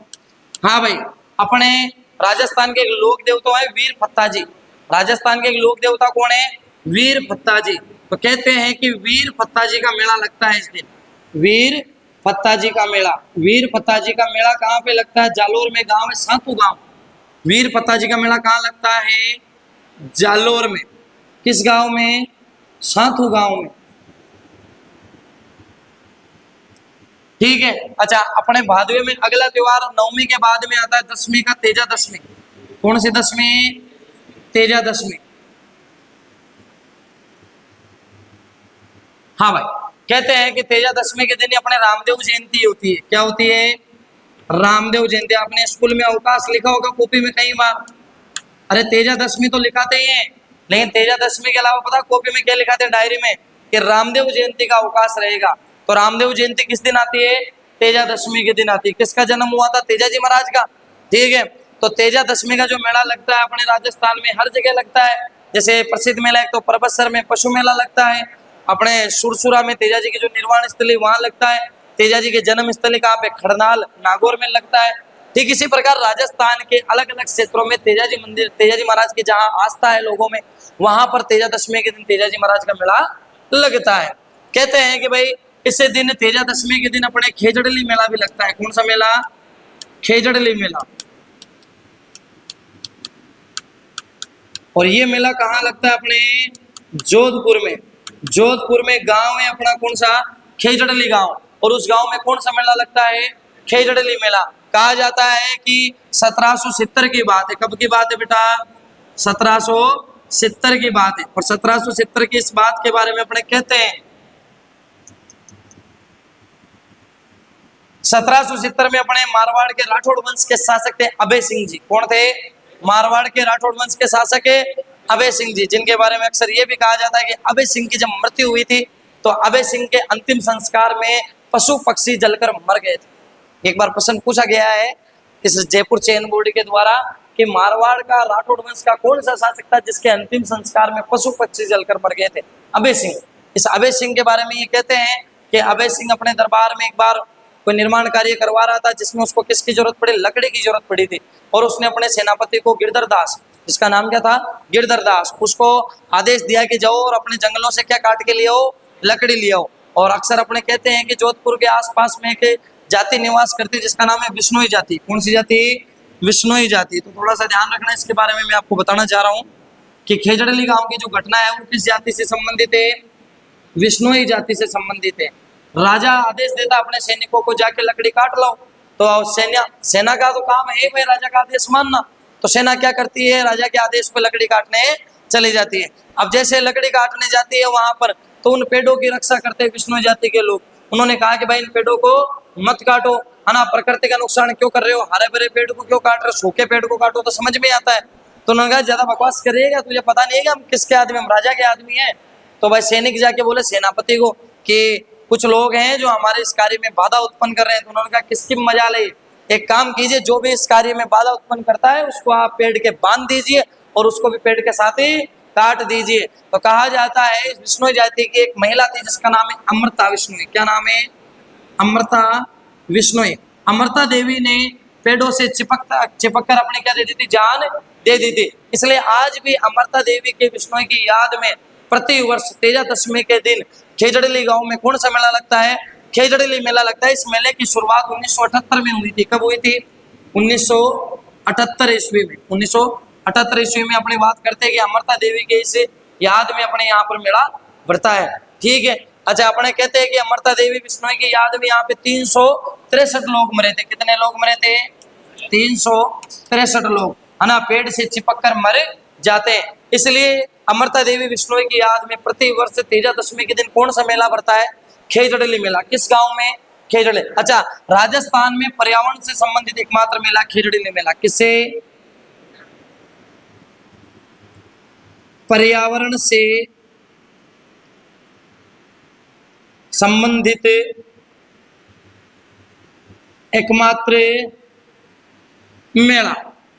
हाँ भाई, अपने राजस्थान के एक लोक देवता है वीर फत्ता जी। राजस्थान के एक लोक देवता कौन है? वीर फत्ता जी। तो कहते हैं कि वीर फत्ता जी का मेला लगता है इस दिन। वीर फत्ता जी का मेला, वीर फत्ता जी का मेला कहाँ पे लगता है? जालोर में गांव है सातू गांव। वीर फत्ता जी का मेला कहाँ लगता है? जालोर में। किस गांव में? साथू गांव में, ठीक है। अच्छा, अपने भादवे में अगला त्योहार नवमी के बाद में आता है दशमी का, तेजा दशमी। कौन सी दशमी? तेजा दशमी। हाँ भाई, कहते हैं कि तेजा दशमी के दिन अपने रामदेव जयंती होती है। क्या होती है? रामदेव जयंती। आपने स्कूल में अवकाश लिखा होगा कॉपी में कई बार। अरे तेजा दशमी तो लिखाते ही हैं, लेकिन तेजा दशमी के अलावा पता कॉपी में क्या लिखाते हैं डायरी में? कि रामदेव जयंती का अवकाश रहेगा। तो रामदेव जयंती किस दिन आती है? तेजा दशमी के दिन आती है। किसका जन्म हुआ था? तेजा जी महाराज का, ठीक है। तो तेजा दशमी का जो मेला लगता है अपने राजस्थान में हर जगह लगता है। जैसे प्रसिद्ध मेला एक तो परबतसर में पशु मेला लगता है, अपने सुरसुरा में तेजा जी की जो निर्वाण स्थली वहां लगता है, तेजा जी के जन्म स्थली कहाँ पे? खड़नाल नागौर में लगता है। ठीक इसी प्रकार राजस्थान के अलग अलग क्षेत्रों में तेजा जी मंदिर, तेजा जी महाराज की जहाँ आस्था है लोगों में, वहां पर तेजा दशमी के दिन तेजा जी महाराज का मेला लगता है। कहते हैं कि भाई इस दिन तेजा दशमी के दिन अपने खेजड़ली मेला भी लगता है। कौन सा मेला? खेजड़ली मेला। और ये मेला कहाँ लगता है? अपने जोधपुर में। जोधपुर में गांव है अपना कौन सा? खेजड़ली गांव। और उस गांव में कौन सा मेला लगता है? खेजड़ली मेला। कहा जाता है कि 1770 की बात है। कब की बात है बेटा? 1770 की बात है। और 1770 की इस बात के बारे में अपने कहते हैं 1770 में अपने मारवाड़ के राठौड़ वंश के शासक थे अभय सिंह जी। कौन थे? मारवाड़ के राठौड़ वंश के शासक है अभय सिंह जी, जिनके बारे में अक्सर ये भी कहा जाता है कि अभय सिंह की जब मृत्यु हुई थी तो अभय सिंह के अंतिम संस्कार में पशु पक्षी जलकर मर गए थे। एक बार प्रश्न पूछा गया है इस जयपुर चयन बोर्ड के द्वारा कि मारवाड़ का राठौड़ वंश का कौन सा शासक था जिसके अंतिम संस्कार में पशु पक्षी जलकर मर गए थे? अभय सिंह। इस अभय सिंह के बारे में ये कहते हैं कि अभय सिंह अपने दरबार में एक बार कोई निर्माण कार्य करवा रहा था जिसमें उसको किसकी जरूरत पड़ी? लकड़ी की जरूरत पड़ी थी। और उसने अपने सेनापति को गिरधर दास, जिसका नाम क्या था? गिरधर दास, उसको आदेश दिया कि जाओ और अपने जंगलों से क्या काट के ले आओ? लकड़ी ले आओ। और अक्सर अपने कहते हैं कि जोधपुर के आसपास में एक जाति निवास करती जिसका नाम है विश्नोई जाति। कौन सी जाति? विश्नोई जाति। तो थोड़ा सा ध्यान रखना इसके बारे में मैं आपको बताना चाह रहा हूँ कि खेजड़ली गांव की जो घटना है वो किस जाति से संबंधित है? विश्नोई जाति से संबंधित है। राजा आदेश देता अपने सैनिकों को जाके लकड़ी काट लो, तो सेना का तो काम है भाई राजा का आदेश मानना। तो सेना क्या करती है? राजा के आदेश पर लकड़ी काटने चली जाती है। अब जैसे लकड़ी काटने जाती है वहां पर, तो उन पेड़ों की रक्षा करते हैं विष्णु जाति के लोग। उन्होंने कहा कि भाई इन पेड़ों को मत काटो, है ना, प्रकृति का नुकसान क्यों कर रहे हो? हरे भरे पेड़ को क्यों काट रहे हो? सूखे पेड़ को काटो तो समझ में आता है। तो उन्होंने कहा ज्यादा बकवास करिएगा, तुझे पता नहीं है कि हम किसके आदमी, हम राजा के आदमी हैं। तो भाई सैनिक जाके बोले सेनापति को कि कुछ लोग हैं जो हमारे इस कार्य में बाधा उत्पन्न कर रहे हैं। तो उन्होंने कहा किसकी मजा ले, एक काम कीजिए, जो भी इस कार्य में बाधा उत्पन्न करता है उसको आप पेड़ के बांध दीजिए और उसको भी पेड़ के साथ ही काट दीजिए। तो कहा जाता है विष्णु जाति की एक महिला थी जिसका नाम है अमृता विष्णु। क्या नाम है? अमृता विष्णु। अमृता देवी ने पेड़ों से चिपक कर अपने क्या दे दी थी? जान दे दी थी। इसलिए आज भी अमृता देवी के विष्णु की याद में प्रति वर्ष तेजा दशमी के दिन खेजड़ली गांव में कौन सा मेला लगता है? खेजड़ली मेला लगता है। इस मेले की शुरुआत 1978 में हुई थी। कब हुई थी? 1978 ईस्वी में। 1978 78 ईस्वी में अपनी बात करते हैं कि अमृता देवी के इस याद में अपने यहाँ पर मेला बढ़ता है। ठीक है। अच्छा, अपने कहते हैं कि अमृता देवी बिश्नोई की याद में यहाँ पे 363 लोग मरे थे। कितने लोग मरे थे? 363 लोग, है ना, पेड़ से चिपक कर मर जाते हैं। इसलिए अमृता देवी बिश्नोई की याद में प्रति वर्ष तेजा दशमी के दिन कौन सा मेला बढ़ता है? खेजड़ली मेला। किस गांव में? खेजड़े। अच्छा, राजस्थान में पर्यावरण से संबंधित एकमात्र मेला खेजड़ली मेला। किससे? पर्यावरण से संबंधित एकमात्र मेला।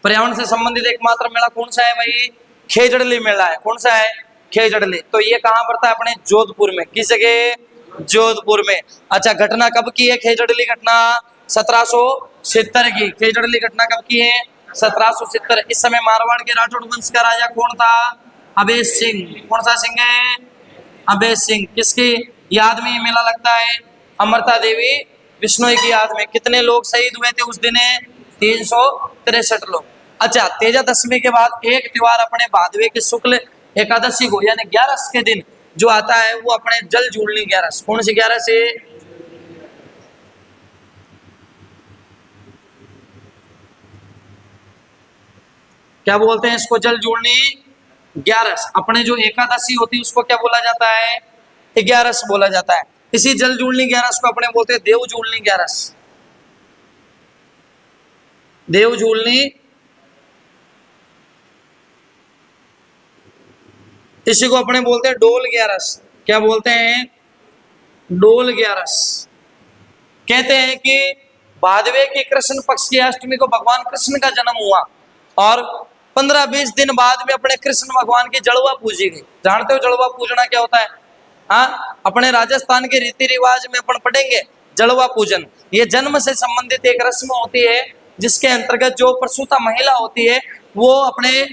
पर्यावरण से संबंधित एकमात्र मेला कौन सा है भाई? खेजड़ली मेला है। कौन सा है? खेजड़ली। तो ये कहां पड़ता है? अपने जोधपुर में। किस जगह? जोधपुर में। अच्छा, घटना कब की है खेजड़ली घटना? 1770 की। खेजड़ली घटना कब की है? 1770। इस समय मारवाड़ के राठौड़ वंश का राजा कौन था? अभेश सिंह। कौन सा सिंह है? अभेश सिंह। किसकी याद में ये मेला लगता है? अमृता देवी बिश्नोई की याद में। कितने लोग शहीद हुए थे उस दिन? 363 लोग। अच्छा, तेजा दशमी के बाद एक त्योहार अपने भादवे के शुक्ल एकादशी को यानी 11 के दिन जो आता है वो अपने जल जूलनी 11। कौन सी 11 से? क्या बोलते हैं इसको? जल जूलनी 11। अपने जो एकादशी होती है उसको क्या बोला जाता है? 11 बोला जाता है। इसी जल जूलनी 11 को अपने बोलते हैं देव जूलनी 11। देव जूलनी, इसी को अपने बोलते हैं डोल 11। क्या बोलते हैं? डोल 11। कहते हैं कि भादवे की कृष्ण पक्ष की अष्टमी को भगवान कृष्ण का जन्म हुआ और 15-20 दिन बाद में अपने कृष्ण भगवान की जड़वा पूजी गई। जानते हो जड़वा पूजना क्या होता है? हाँ, अपने राजस्थान के रीति रिवाज में अपन पढ़ेंगे जड़वा पूजन। ये जन्म से संबंधित एक रस्म होती है जिसके अंतर्गत जो प्रसूता महिला होती है वो अपने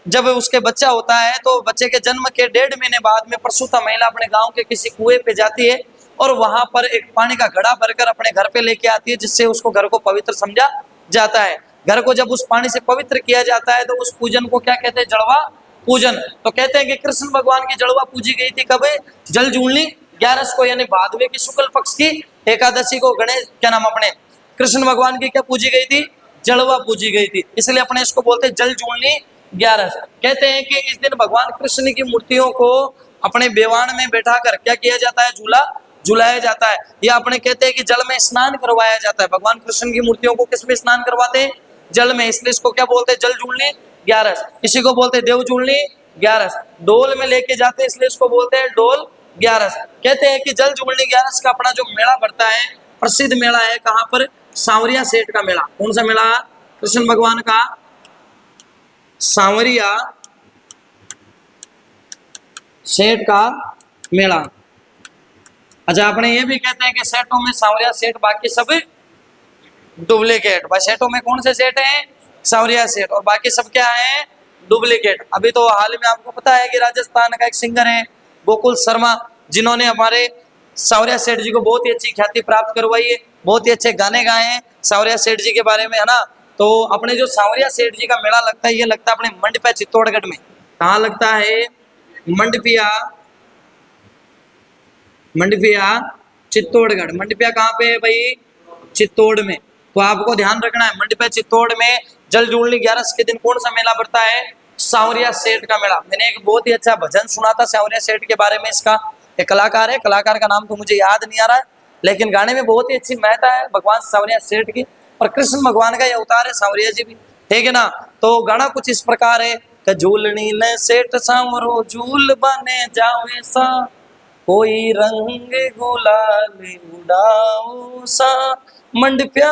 जब उसके बच्चा होता है तो बच्चे के जन्म के 1.5 महीने बाद में प्रसूता महिला अपने गांव के किसी कुएं पे जाती है और वहां पर एक पानी का घड़ा भरकर अपने घर पे लेके आती है, जिससे उसको घर को पवित्र समझा जाता है। घर को जब उस पानी से पवित्र किया जाता है तो उस पूजन को क्या कहते हैं? जड़वा पूजन। तो कहते हैं कि कृष्ण भगवान की जड़वा पूजी गई थी कब? जल जूलनी 11 को, यानी भादवे की शुक्ल पक्ष की एकादशी को गणेश क्या नाम अपने कृष्ण भगवान की क्या पूजी गई थी? जड़वा पूजी गई थी। इसलिए अपने इसको बोलते हैं जल जूलनी 11। कहते हैं कि इस दिन भगवान कृष्ण की मूर्तियों को अपने बेवान में बैठाकर क्या किया जाता है? झूला झुलाया जाता है। या अपने कहते हैं कि जल में स्नान करवाया जाता है। भगवान कृष्ण की मूर्तियों को किस में स्नान करवाते हैं? जल में। इसलिए इसको क्या बोलते हैं? जल जूलनी 11। इसी को बोलते हैं देव जूलनी 11। डोल में लेके जाते हैं इसलिए इसको बोलते हैं डोल 11। कहते हैं कि जल जूलनी 11 का अपना जो मेला बढ़ता है, प्रसिद्ध मेला है कहाँ पर? सांवरिया सेठ का मेला। कौन सा मेला? कृष्ण भगवान का सांवरिया सेठ का मेला। अच्छा, अपने ये भी कहते हैं कि सेठों में सांवरिया सेठ, बाकी सब डुप्लीकेट। भाई सेठों में कौन से सेठ हैं? सांवरिया सेठ, और बाकी सब क्या है? डुप्लीकेट। अभी तो हाल में आपको पता है कि राजस्थान का एक सिंगर है गोकुल शर्मा, जिन्होंने हमारे सांवरिया सेठ जी को बहुत ही अच्छी ख्याति प्राप्त करवाई है, बहुत ही अच्छे गाने गाए हैं सांवरिया सेठ जी के बारे में, है ना। तो अपने जो सांवरिया सेठ जी का मेला लगता है ये लगता है अपने मंडपिया चित्तौड़गढ़ में। कहाँ लगता है? मंडपिया, मंडपिया चित्तौड़गढ़। मंडपिया कहाँ पे है भाई? चित्तौड़ में। तो आपको ध्यान रखना है मंडपिया चित्तौड़ में जल जूलनी 11 के दिन कौन सा मेला बढ़ता है? सांवरिया सेठ का मेला। मैंने एक बहुत ही अच्छा भजन सुना था सांवरिया सेठ के बारे में। इसका एक कलाकार है, कलाकार का नाम तो मुझे याद नहीं आ रहा है, लेकिन गाने में बहुत ही अच्छी महत्ता है भगवान सांवरिया सेठ की, और कृष्ण भगवान का ये अवतार है सांवरिया जी भी, ठीक है ना। तो गाना कुछ इस प्रकार है कि झूलनी ने सेठ सांवरो झूल बने जावे सा, कोई रंग गुलाल उड़ाओ सा, मंडपिया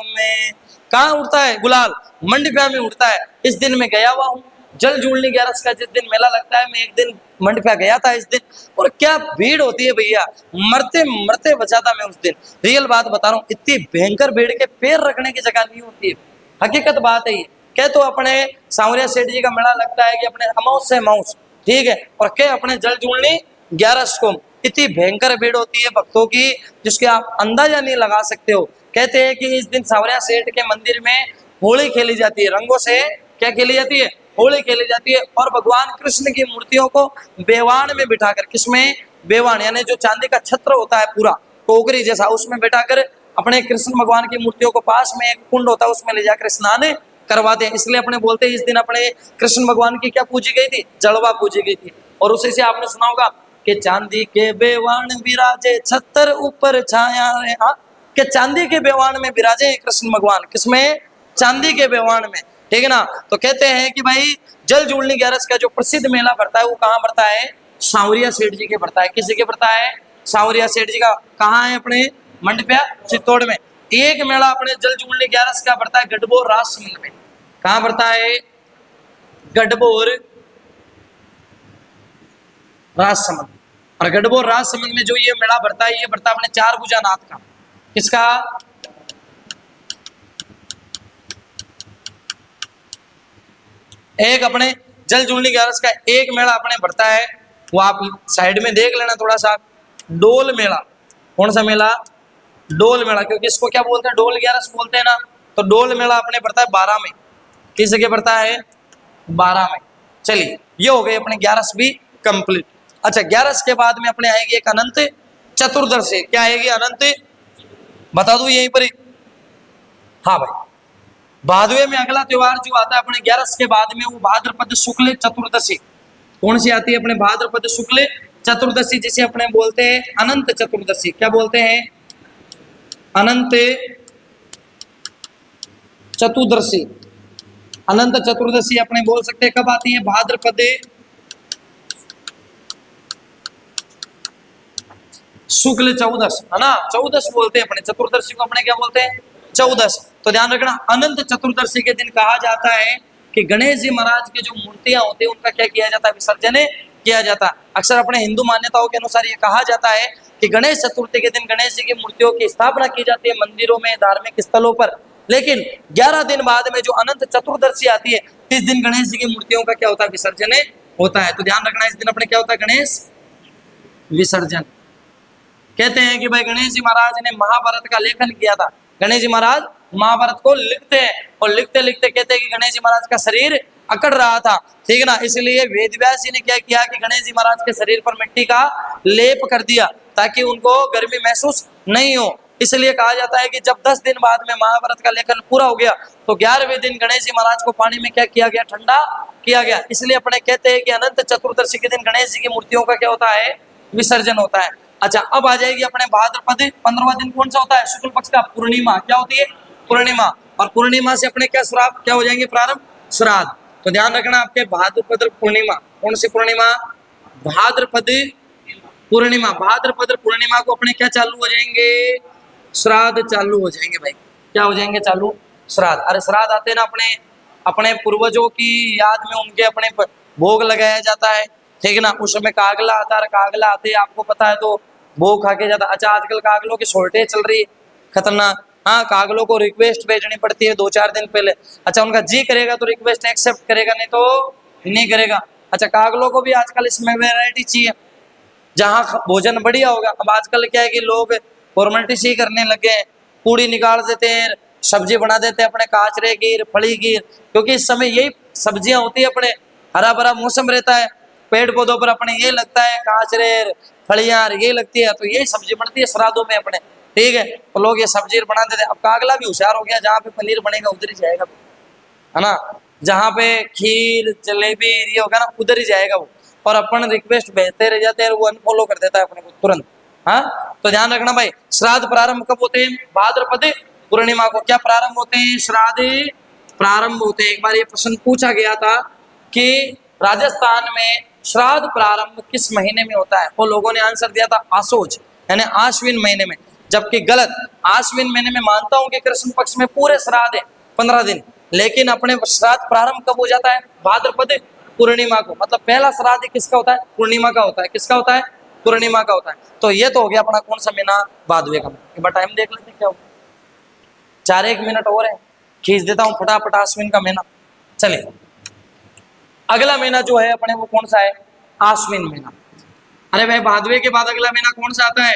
में। कहाँ उड़ता है गुलाल? मंडपिया में उड़ता है। इस दिन मैं गया हुआ हूँ जल जूलनी 11 का जिस दिन मेला लगता है, मैं एक दिन मंडपिया गया था इस दिन, और क्या भीड़ होती है भैया, मरते मरते बचा था मैं उस दिन। रियल बात बता रहा हूँ, इतनी भयंकर भीड़ के पैर रखने की जगह नहीं होती है। हकीकत बात है ये। क्या तो अपने सांवरिया सेठ जी का मेला लगता है कि अपने अमाउस से माउस, ठीक है, और क्या अपने जल जूलनी 11 को इतनी भयंकर भीड़ होती है भक्तों की जिसके आप अंदाजा नहीं लगा सकते हो। कहते हैं कि इस दिन सांवरिया सेठ के मंदिर में होली खेली जाती है, रंगों से क्या खेली जाती है? होली खेली जाती है। और भगवान कृष्ण की मूर्तियों को बेवान में बिठाकर, किसमें? बेवान, यानी जो चांदी का छत्र होता है पूरा टोकरी जैसा, उसमें बिठाकर अपने कृष्ण भगवान की मूर्तियों को पास में एक कुंड होता है उसमें ले जाकर स्नान करवाते हैं। इसलिए अपने बोलते हैं इस दिन अपने कृष्ण भगवान की क्या पूजी गई थी? जड़वा पूजी गई थी। और उसी से आपने सुना होगा कि चांदी के बेवान विराजे छतर ऊपर छाया रे, हाँ, कि चांदी के बेवान में विराजे कृष्ण भगवान। किसमें? चांदी के बेवान में, ठीक है ना। तो कहते हैं कि भाई जल जुड़नी ग्यारस का जो प्रसिद्ध मेला भरता है वो कहाँ भरता है? सांवरिया सेठ जी के भरता है। किसी के भरता है? सांवरिया सेठ जी का। कहाँ है? अपने मंडपिया चित्तौड़ में। एक मेला अपने जल जुड़नी ग्यारस का भरता है गढ़बोर राजसमंद में। कहाँ भरता है? गढ़बोर राजसमंद। और गढ़बोर राजसमंद में जो ये मेला भरता है, ये भरता है अपने चार भुजा नाथ का। किसका? एक अपने जल जुड़नी ग्यारस का एक मेला अपने भरता है, वो आप साइड में देख लेना थोड़ा सा, डोल मेला। कौन सा मेला? डोल मेला, क्योंकि इसको क्या बोलते हैं? डोल ग्यारस बोलते हैं ना। तो डोल मेला अपने भरता है 12 में। किस जगह भरता है? 12 में। चलिए, ये हो गई अपने ग्यारस भी कंप्लीट। अच्छा, ग्यारस के बाद में अपने आएगी एक अनंत चतुर्दशी। क्या आएगी? अनंत, बता दू यहीं पर ही। हाँ भाई, भादवे में अगला त्योहार जो आता है अपने ग्यारस के बाद में, वो भाद्रपद शुक्ल चतुर्दशी। कौन सी आती है? अपने भाद्रपद शुक्ल चतुर्दशी, जिसे अपने बोलते हैं अनंत चतुर्दशी। क्या बोलते हैं? अनंत चतुर्दशी। अनंत चतुर्दशी अपने बोल सकते हैं कब आती है? भाद्रपद शुक्ल चौदस, है ना। चौदस बोलते हैं अपने चतुर्दशी को, अपने क्या बोलते हैं? चौदस। तो ध्यान रखना, अनंत चतुर्दशी के दिन कहा जाता है कि गणेश जी महाराज की जो मूर्तियां होती है उनका क्या किया जाता है? विसर्जन किया जाता है। अक्सर अपने हिंदू मान्यताओं के अनुसार ये कहा जाता है कि गणेश चतुर्थी के दिन गणेश जी की मूर्तियों की स्थापना की जाती है मंदिरों में, धार्मिक स्थलों पर। लेकिन 11 दिन बाद में जो अनंत चतुर्दशी आती है, इस दिन गणेश जी की मूर्तियों का क्या होता है? विसर्जन होता है। तो ध्यान रखना, इस दिन अपने क्या होता है? गणेश विसर्जन। कहते हैं कि भाई गणेश जी महाराज ने महाभारत का लेखन किया था। गणेश जी महाराज महाभारत को लिखते हैं, और लिखते लिखते कहते हैं कि गणेश जी महाराज का शरीर अकड़ रहा था, ठीक है ना। इसलिए वेदव्यास जी ने क्या किया कि गणेश जी महाराज के शरीर पर मिट्टी का लेप कर दिया ताकि उनको गर्मी महसूस नहीं हो। इसलिए कहा जाता है कि जब 10 दिन बाद में महाभारत का लेखन पूरा हो गया तो 11वें दिन गणेश जी महाराज को पानी में क्या किया गया? ठंडा किया गया। इसलिए अपने कहते हैं कि अनंत चतुर्दशी के दिन गणेश जी की मूर्तियों का क्या होता है? विसर्जन होता है। अच्छा, अब आ जाएगी अपने भाद्रपद 15वां दिन। कौन सा होता है? शुक्ल पक्ष का पूर्णिमा। क्या होती है? पूर्णिमा। और पूर्णिमा से अपने क्या श्राद्ध क्या हो जाएंगे? प्रारंभ श्राद्ध। तो ध्यान रखना, आपके भाद्रपद पूर्णिमा। कौन सी पूर्णिमा? भाद्रपद पूर्णिमा। भाद्रपद पूर्णिमा को अपने क्या चालू हो जाएंगे? श्राद्ध चालू हो जाएंगे भाई। क्या हो जाएंगे चालू? श्राद्ध। अरे श्राद्ध आते ना अपने अपने पूर्वजों की याद में उनके अपने भोग लगाया जाता है, ठीक है ना। उस समय कागला आता है, कागला आते हैं आपको पता है, तो भोग खा के जाता। अच्छा, आजकल कागलों की शॉर्टेज चल रही है, खतरनाक। हाँ, कागलों को रिक्वेस्ट भेजनी पड़ती है 2-4 दिन पहले। अच्छा, उनका जी करेगा तो रिक्वेस्ट एक्सेप्ट करेगा, नहीं तो नहीं करेगा। अच्छा, कागलों को भी आजकल इसमें वैरायटी चाहिए, जहाँ भोजन बढ़िया होगा। अब आजकल क्या है कि लोग फॉर्मेलिटी सी करने लगे हैं, पूड़ी निकाल देते हैं, सब्जी बना देते हैं अपने काचरे गिर, फली गिर, क्योंकि इस समय यही सब्जियां होती है। अपने हरा भरा मौसम रहता है, पेड़ पौधों पर अपने ये लगता है, काचरे फलियां ये लगती है, तो यही सब्जी बनती है श्राद्धों में अपने, ठीक है। तो लोग ये सब्जी बना देते हैं। अब कागला भी होशियार हो गया, जहाँ पे पनीर बनेगा उधर ही जाएगा, है ना। जहाँ पे खीर जलेबी ये होगा ना, उधर ही जाएगा वो। और अपन रिक्वेस्ट भेजते रह जाते हैं, वो अनफॉलो कर देता है अपने को तुरंत। हाँ, तो ध्यान रखना भाई, श्राद्ध प्रारंभ कब होते हैं? भाद्रपद पूर्णिमा को। क्या प्रारंभ होते हैं? श्राद्ध प्रारंभ होते हैं। एक बार ये प्रश्न पूछा गया था कि राजस्थान में श्राद्ध प्रारंभ किस महीने में होता है, और लोगों ने आंसर दिया था आशोज, यानी आश्विन महीने में। जबकि गलत, आश्विन महीने में मानता हूं कि कृष्ण पक्ष में पूरे श्राद्ध है 15 दिन, लेकिन अपने श्राद्ध प्रारंभ कब हो जाता है? भाद्रपद पूर्णिमा को। मतलब पहला श्राद्ध किसका होता है? पूर्णिमा का होता है। किसका होता है? पूर्णिमा का होता है। तो ये तो हो गया अपना कौन सा महीना? भादवे का। एक बार टाइम देख लेते क्या हो, 4-1 मिनट और है, खींच देता हूँ फटाफट आश्विन का महीना। चलिए, अगला महीना जो है अपने वो कौन सा है? आश्विन महीना। अरे भाई, भादवे के बाद अगला महीना कौन सा आता है?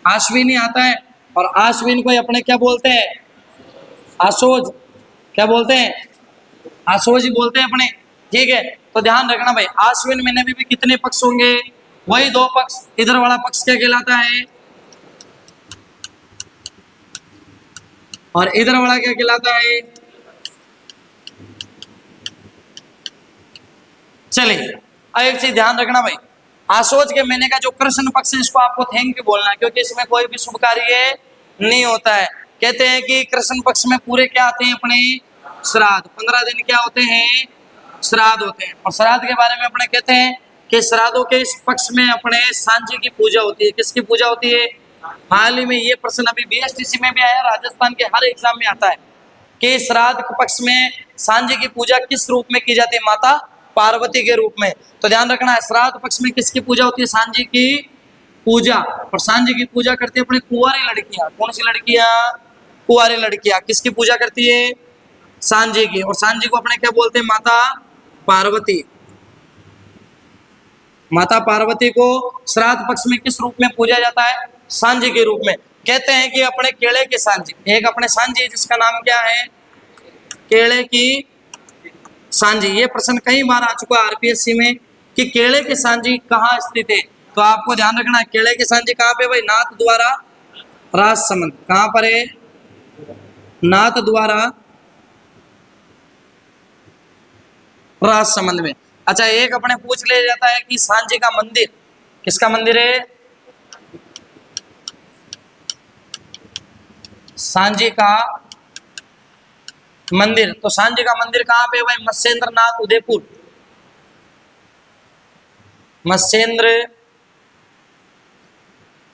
आश्विन ही आता है। और आश्विन को अपने क्या बोलते हैं? आशोज। क्या बोलते हैं? आश्वजी बोलते हैं अपने, ठीक है। तो ध्यान रखना भाई, आश्विन महीने में भी कितने पक्ष होंगे? वही 2 पक्ष। इधर वाला पक्ष क्या कहलाता है और इधर वाला क्या कहलाता है? चलिए अब एक चीज ध्यान रखना भाई, आश्वज के महीने का जो कृष्ण पक्ष है इसको आपको थैंक यू बोलना है, क्योंकि इसमें कोई भी शुभ कार्य नहीं होता है। कहते हैं कि कृष्ण पक्ष में पूरे क्या आते हैं अपने? श्राद्ध। 15 दिन क्या होते हैं? श्राद्ध होते हैं। और श्राद्ध के बारे में अपने कहते हैं कि श्राद्धों के इस पक्ष में अपने सांझी की पूजा होती है। किसकी पूजा होती है? हाल ही में ये प्रश्न अभी बीएसटीसी में भी आया, राजस्थान के हर एग्जाम में आता है कि श्राद्ध के पक्ष में सांझी की पूजा किस रूप में की जाती है? माता पार्वती के रूप में। तो ध्यान रखना है, श्राद्ध पक्ष में किसकी पूजा होती है? सांझी की पूजा। और सांझी की पूजा करती है अपनी कुंवारी लड़कियां। कौन सी लड़कियां? कुंवारी लड़कियां। किसकी पूजा करती है? सांझी की। और सांझी को अपने क्या बोलते हैं? माता पार्वती। माता पार्वती को श्राद्ध पक्ष में किस रूप में पूजा जाता है? सांझी के रूप में। कहते हैं कि अपने केले के सांझी, एक अपने सांझी जिसका नाम क्या है? केले की सांझी। ये प्रश्न कई बार आ चुका है आरपीएससी में कि केले की सांझी कहाँ स्थित है। तो आपको ध्यान रखना है, केले की सांझी कहाँ पे भाई? नाथ द्वारा राजसमंद। कहाँ पर है? नाथ द्वारा राजसमंद में। अच्छा, एक अपने पूछ लिया जाता है कि सांझी का मंदिर किसका मंदिर है? सांझी का मंदिर। तो सांझी का मंदिर कहाँ पे है भाई? मत्स्येंद्र नाथ उदयपुर। मत्स्येंद्र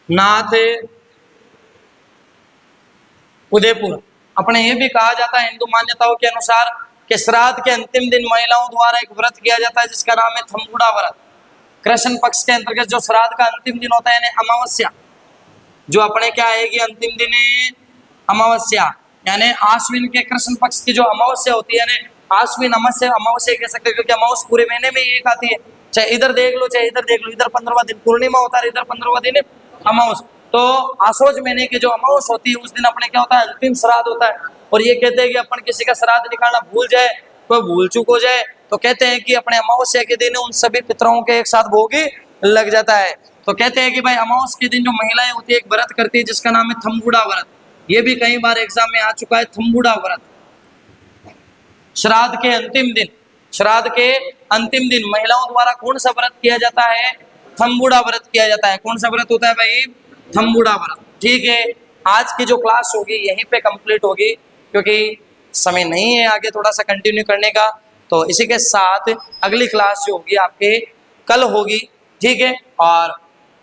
नाथ उदयपुर। अपने ये भी कहा जाता है हिंदू मान्यताओं के अनुसार कि श्राद्ध के अंतिम दिन महिलाओं द्वारा एक व्रत किया जाता है जिसका नाम है थम्बुड़ा व्रत। कृष्ण पक्ष के अंतर्गत जो श्राद्ध का अंतिम दिन होता है यानी अमावस्या, जो अपने क्या आएगी अंतिम दिन? अमावस्या। यानी आश्विन के कृष्ण पक्ष की जो अमावस्या होती है, यानी आश्विन अमावस्या कह सकते हैं, क्योंकि अमावस्या पूरे महीने में एक आती है। चाहे इधर देख लो चाहे इधर देख लो, इधर 15वां दिन पूर्णिमा होता है, इधर 15वां दिन अमावस। तो आश्वज महीने की जो अमावस होती है उस दिन अपने क्या होता है? अंतिम श्राद्ध होता है। और ये कहते हैं कि अपन किसी का श्राद्ध निकालना भूल जाए, कोई भूल चूक हो जाए, तो कहते हैं कि अपने अमावस्या के दिन उन सभी पितरों के एक साथ भोग लग जाता है। तो कहते हैं कि भाई अमावस के दिन जो महिलाएं होती है एक व्रत करती है जिसका नाम है थम्बुड़ा व्रत। ये भी कई बार एग्जाम में आ चुका है, थम्बुड़ा व्रत। श्राद्ध के अंतिम दिन, श्राद्ध के अंतिम दिन महिलाओं द्वारा कौन सा व्रत किया जाता है? थम्बुड़ा व्रत किया जाता है। कौन सा व्रत होता है भाई? थम्बुड़ा व्रत। ठीक है, आज की जो क्लास होगी यहीं पे कंप्लीट होगी, क्योंकि समय नहीं है आगे थोड़ा सा कंटिन्यू करने का। तो इसी के साथ अगली क्लास जो होगी आपके कल होगी, ठीक है। और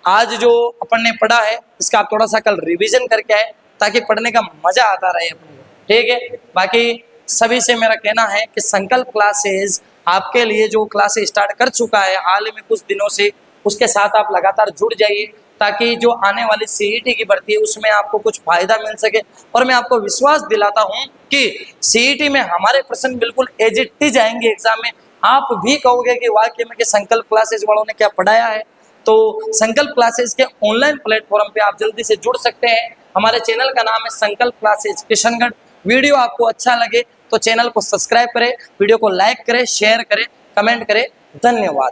आज जो अपन ने पढ़ा है इसका आप थोड़ा सा कल रिवीजन करके आए ताकि पढ़ने का मजा आता रहे अपने को, ठीक है। बाकी सभी से मेरा कहना है कि संकल्प क्लासेस आपके लिए जो क्लासेस स्टार्ट कर चुका है हाल ही में कुछ दिनों से, उसके साथ आप लगातार जुड़ जाइए ताकि जो आने वाली सीईटी की भर्ती है उसमें आपको कुछ फायदा मिल सके। और मैं आपको विश्वास दिलाता हूं कि सीईटी में हमारे प्रश्न बिल्कुल एज इट इज आएंगे एग्जाम में। आप भी कहोगे कि वाकई में कि संकल्प क्लासेस वालों ने क्या पढ़ाया है। तो संकल्प क्लासेस के ऑनलाइन प्लेटफॉर्म पे आप जल्दी से जुड़ सकते हैं। हमारे चैनल का नाम है संकल्प क्लासेस किशनगढ़। वीडियो आपको अच्छा लगे तो चैनल को सब्सक्राइब करें, वीडियो को लाइक करें, शेयर करें, कमेंट करें। धन्यवाद।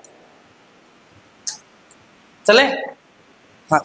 चले हाँ।